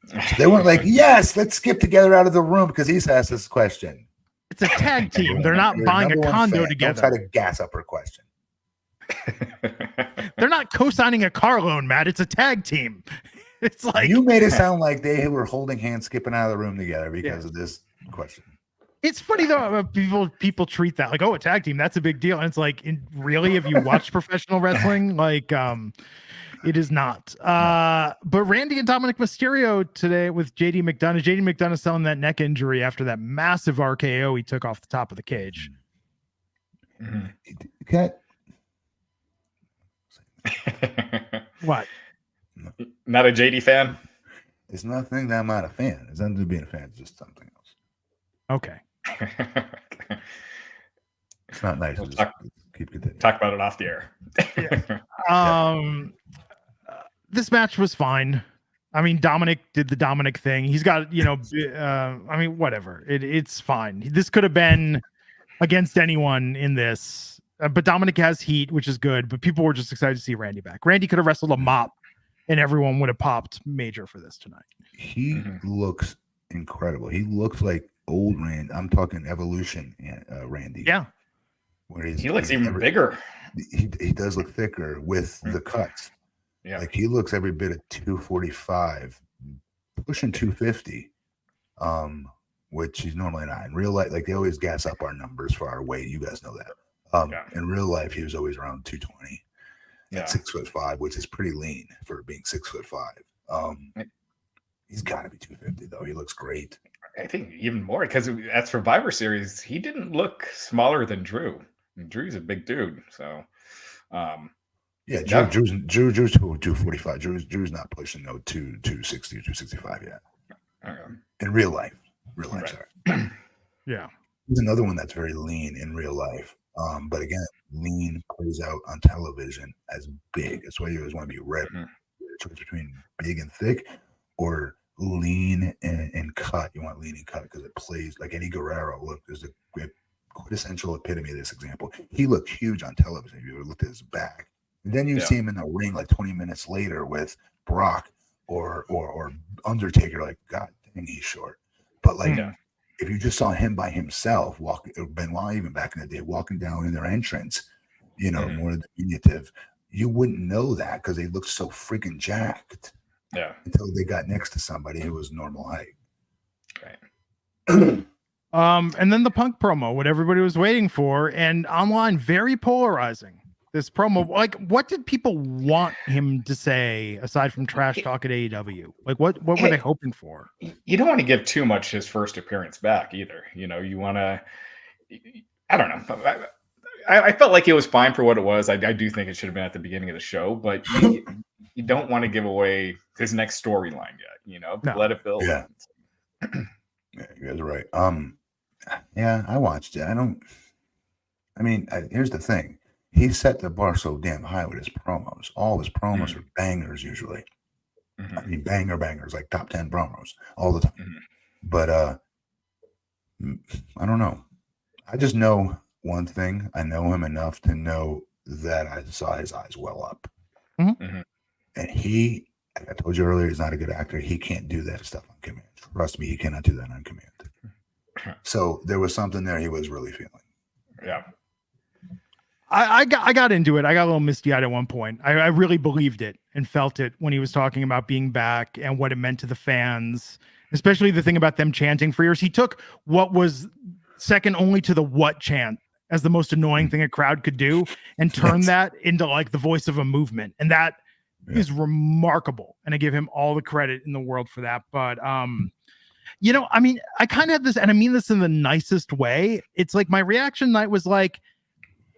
So they weren't like, yes, let's skip together out of the room because he's asked this question. It's a tag team. They're not buying a condo together. Don't try to gas up her question. They're not co-signing a car loan, Matt. It's a tag team. It's like you made it sound like they were holding hands, skipping out of the room together because of this question. It's funny though, people treat that like, oh, a tag team, that's a big deal. And it's like, really, if you watch professional wrestling, like it is not. But Randy and Dominic Mysterio today with JD McDonough. JD McDonough selling that neck injury after that massive RKO he took off the top of the cage. Okay. What? Not a JD fan? It's nothing that I'm not a fan. It's nothing to being a fan. It's just something else. Okay. It's not nice. We'll keep continuing. Talk about it off the air. This match was fine. I mean, Dominic did the Dominic thing. He's got, you know, I mean, whatever. It's fine. This could have been against anyone in this, but Dominic has heat, which is good. But people were just excited to see Randy back. Randy could have wrestled a mop, and everyone would have popped major for this tonight. He looks incredible. He looks like old Randy. I'm talking Evolution Randy. Yeah. Where he looks even bigger. He does look thicker with the cuts. Yeah. Like he looks every bit of 245, pushing 250, which he's normally not. In real life, like they always gas up our numbers for our weight. You guys know that. In real life, he was always around 220 at 6'5", which is pretty lean for being 6'5". He's got to be 250 though. He looks great. I think even more because at Survivor Series, he didn't look smaller than Drew. I mean, Drew's a big dude, so. Drew's 245. Drew's not pushing no 260 or 265 yet. In real life, sorry. Yeah, he's another one that's very lean in real life. But again, lean plays out on television as big. That's why you always want to be ready. Choice between big and thick or lean and cut. You want lean and cut because it plays like Eddie Guerrero. Look, there's a quintessential epitome of this example. He looked huge on television. If you ever looked at his back. And then you see him in the ring like 20 minutes later with Brock or Undertaker. Like, God dang, he's short. But like, if you just saw him by himself, Benoit even back in the day, walking down in their entrance, you know, more diminutive, you wouldn't know that because they looked so freaking jacked. Yeah. Until they got next to somebody who was normal height. Right. And then the Punk promo, what everybody was waiting for, and online, very polarizing. This promo, like, what did people want him to say aside from trash talk at AEW? Like, what were they hoping for? You don't want to give too much his first appearance back either. You know, you want to. I don't know. I felt like it was fine for what it was. I do think it should have been at the beginning of the show, but you don't want to give away his next storyline yet. You know, let it build. Yeah. Yeah, you guys are right. Yeah, I watched it. Here's the thing. He set the bar so damn high with his promos. All his promos are bangers usually. I mean, bangers, like top 10 promos all the time. But I don't know. I just know one thing. I know him enough to know that I saw his eyes well up. Mm-hmm. And he, like I told you earlier, he's not a good actor. He can't do that stuff on command. Trust me, he cannot do that on command. So there was something there he was really feeling. Yeah. I got into it. I got a little misty-eyed at one point. I really believed it and felt it when he was talking about being back and what it meant to the fans, especially the thing about them chanting for years. He took what was second only to the what chant as the most annoying thing a crowd could do and turned that into like the voice of a movement. And that is remarkable. And I give him all the credit in the world for that. But, you know, I mean, I kind of had this, and I mean this in the nicest way. It's like my reaction night was like,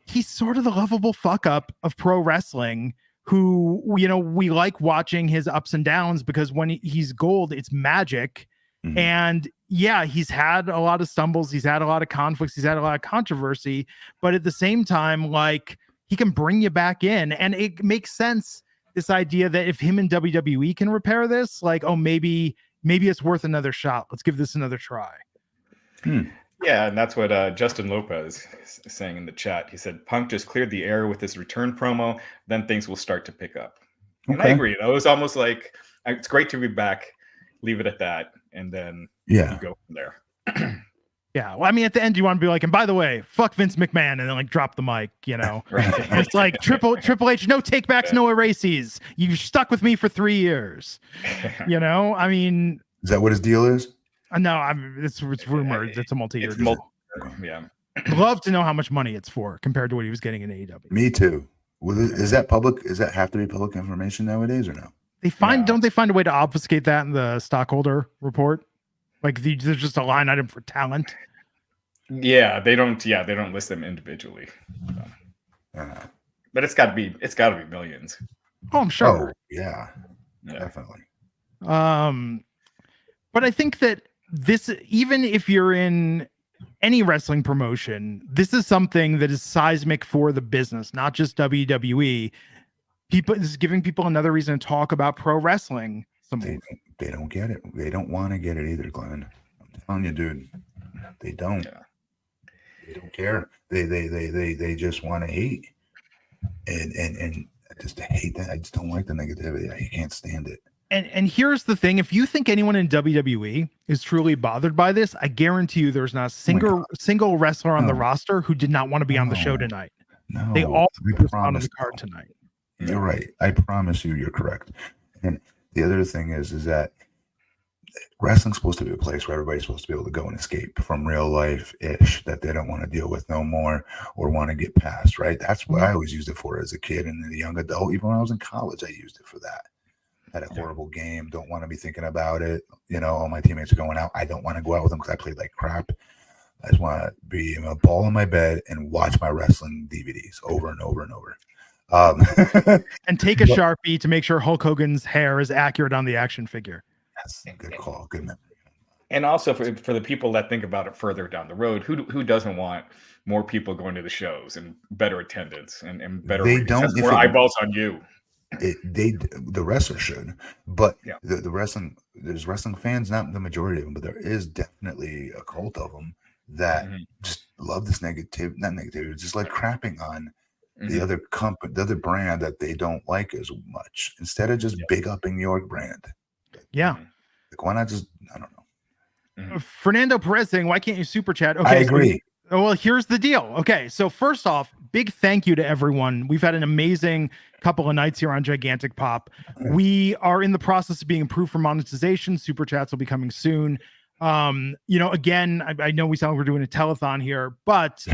he's sort of the lovable fuck up of pro wrestling who, you know, we like watching his ups and downs because when he's gold, it's magic. Mm-hmm. And yeah, he's had a lot of stumbles. He's had a lot of conflicts. He's had a lot of controversy, but at the same time, like he can bring you back in, and it makes sense. This idea that if him and WWE can repair this, like, oh, maybe it's worth another shot. Let's give this another try. Yeah, and that's what Justin Lopez is saying in the chat. He said, Punk just cleared the air with his return promo, then things will start to pick up. And I agree. You know, it was almost like, it's great to be back, leave it at that, and then you go from there. Yeah, well, I mean, at the end, you want to be like, and by the way, fuck Vince McMahon, and then like drop the mic, you know? Right. It's like Triple H, no takebacks, no erases. You stuck with me for 3 years. You know, I mean, is that what his deal is? No, it's rumored. It's a multi-year deal. Yeah. I'd love to know how much money it's for compared to what he was getting in AEW. Me too. Well, is that public? Does that have to be public information nowadays or no? Don't they find a way to obfuscate that in the stockholder report? Like there's just a line item for talent. Yeah, they don't list them individually. But it's got to be millions. Oh, I'm sure. Oh, yeah, definitely. But I think that this, even if you're in any wrestling promotion, this is something that is seismic for the business, not just WWE. This is giving people another reason to talk about pro wrestling. They don't get it. They don't want to get it either, Glenn. I'm telling you, dude. They don't. Yeah. They don't care. They just want to hate. And I just hate that. I just don't like the negativity. I can't stand it. And here's the thing: if you think anyone in WWE is truly bothered by this, I guarantee you there's not a single wrestler on the roster who did not want to be on the show tonight. No, they all on the card tonight. You're right. I promise you're correct. And the other thing is that wrestling's supposed to be a place where everybody's supposed to be able to go and escape from real life ish that they don't want to deal with no more or want to get past. Right? That's what I always used it for as a kid and the young adult. Even when I was in college, I used it for that. Had a horrible game, don't want to be thinking about it. You know, all my teammates are going out. I don't want to go out with them because I played like crap. I just want to be in a ball in my bed and watch my wrestling DVDs over and over and over. And take a Sharpie to make sure Hulk Hogan's hair is accurate on the action figure. That's a good call. Good memory. And also for the people that think about it further down the road, who doesn't want more people going to the shows and better attendance and better more eyeballs on you? The wrestler should, but the wrestling, there's wrestling fans, not the majority of them, but there is definitely a cult of them that just love this not negativity, just like crapping on the other company, the other brand that they don't like as much, instead of just big upping your brand. Like, why not just, I don't know. Fernando Perez saying, why can't you super chat? Okay, I agree. Well, here's the deal. Okay, so first off, big thank you to everyone. We've had an amazing couple of nights here on Gigantic Pop. We are in the process of being approved for monetization. Super chats will be coming soon. You know, again, I know we sound like we're doing a telethon here, but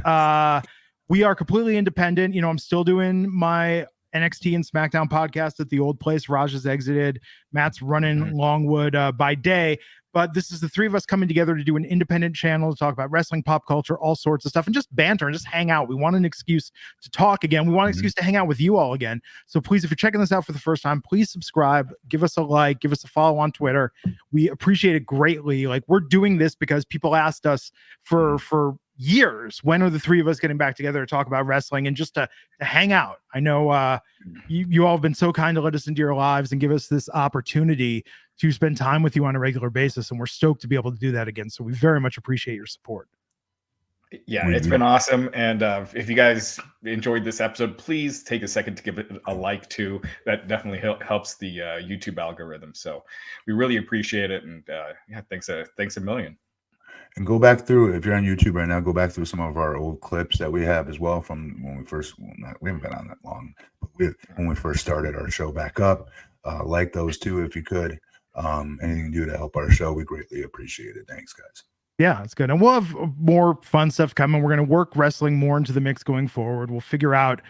we are completely independent. You know, I'm still doing my NXT and SmackDown podcast at the old place. Raj has exited. Matt's running Longwood by day. But this is the three of us coming together to do an independent channel to talk about wrestling, pop culture, all sorts of stuff, and just banter and just hang out. We want an excuse to talk again. We want an excuse to hang out with you all again. So please, if you're checking this out for the first time, please subscribe, give us a like, give us a follow on Twitter. We appreciate it greatly. Like, we're doing this because people asked us for years, when are the three of us getting back together to talk about wrestling and just to hang out. I know you all have been so kind to let us into your lives and give us this opportunity to spend time with you on a regular basis, and we're stoked to be able to do that again. So we very much appreciate your support. Yeah, it's been awesome. And if you guys enjoyed this episode, please take a second to give it a like too. That definitely helps the YouTube algorithm. So we really appreciate it. And yeah, thanks a million. And go back through, if you're on YouTube right now, go back through some of our old clips that we have as well from when we first, we haven't been on that long, but when we first started our show back up. Like those two if you could. Anything you do to help our show, we greatly appreciate it. Thanks, guys. Yeah, it's good. And we'll have more fun stuff coming. We're going to work wrestling more into the mix going forward. We'll figure out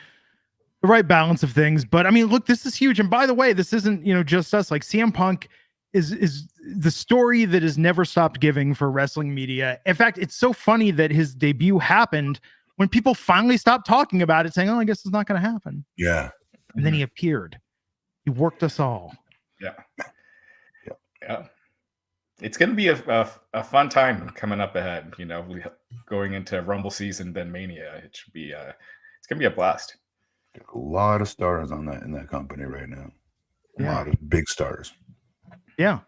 the right balance of things. But I mean, look, this is huge. And by the way, this isn't, just us. Like CM Punk is the story that has never stopped giving for wrestling media. In fact, it's so funny that his debut happened when people finally stopped talking about it, saying, oh, I guess it's not going to happen. Yeah. And then he appeared. He worked us all. Yeah. Yeah. It's going to be a fun time coming up ahead, going into Rumble season, then Mania. It should be it's going to be a blast. A lot of stars in that company right now. A lot of big stars. Yeah.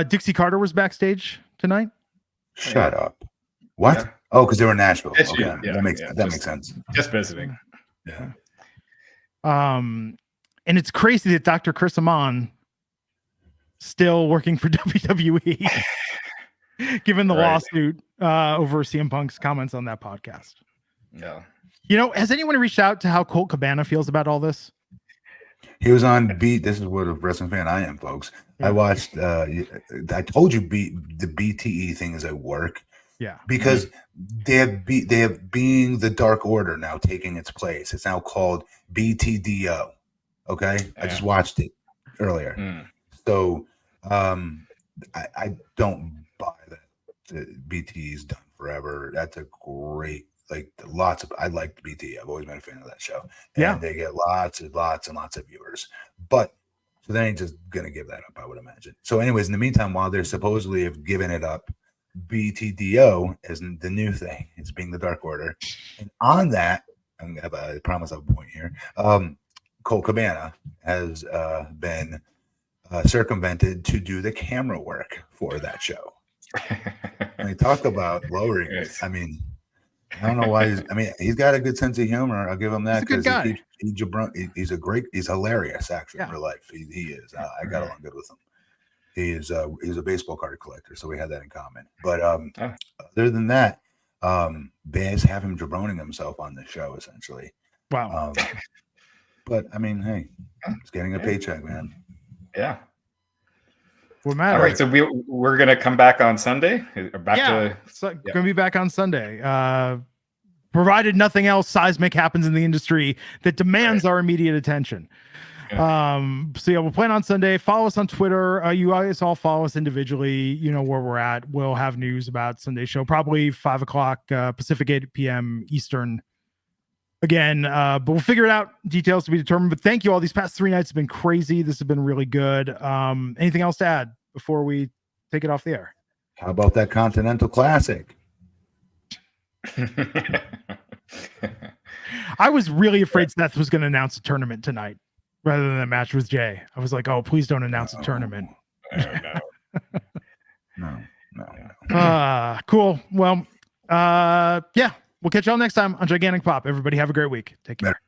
Dixie Carter was backstage tonight. Shut up. What? Yeah. Oh, because they were in Nashville. Okay. Yeah, that makes sense. Just visiting. Yeah. And it's crazy that Dr. Chris Amon still working for WWE, given the lawsuit over CM Punk's comments on that podcast. Yeah. Has anyone reached out to how Colt Cabana feels about all this? He was on Beat. This is what a wrestling fan I am, folks. Yeah. I watched. I told you, the BTE thing is at work. Yeah, because they have being the Dark Order now taking its place. It's now called BTDO. Okay, I just watched it earlier. So I don't buy that BT is done forever. That's a great, I like the BT. I've always been a fan of that show. And they get lots and lots of viewers. But so they ain't just gonna give that up, I would imagine. So anyways, in the meantime, while they're supposedly have given it up, BTDO is the new thing. It's being the Dark Order. And on that, I promise I have a point here. Colt Cabana has been circumvented to do the camera work for that show. And they talk about lowering it. I mean, I don't know why. He's got a good sense of humor. I'll give him that because he's hilarious actually in real life. He is. I got along good with him. He's a baseball card collector, so we had that in common. But other than that, they just have him jabroning himself on the show essentially. Wow. But I mean, hey, he's getting a paycheck, man. Yeah. What matters? All right, so we're gonna come back on Sunday. Gonna be back on Sunday. Provided nothing else seismic happens in the industry that demands our immediate attention. So we'll plan on Sunday. Follow us on Twitter. You guys all follow us individually. You know where we're at. We'll have news about Sunday's show, probably 5 o'clock Pacific, 8 p.m. Eastern. Again, but we'll figure it out. Details to be determined. But thank you all. These past 3 nights have been crazy. This has been really good. Anything else to add before we take it off the air? How about that Continental Classic? I was really afraid Seth was going to announce a tournament tonight rather than a match with Jay. I was like, oh, please don't announce a tournament. No. Cool. Well, we'll catch y'all next time on Gigantic Pop. Everybody have a great week. Take care.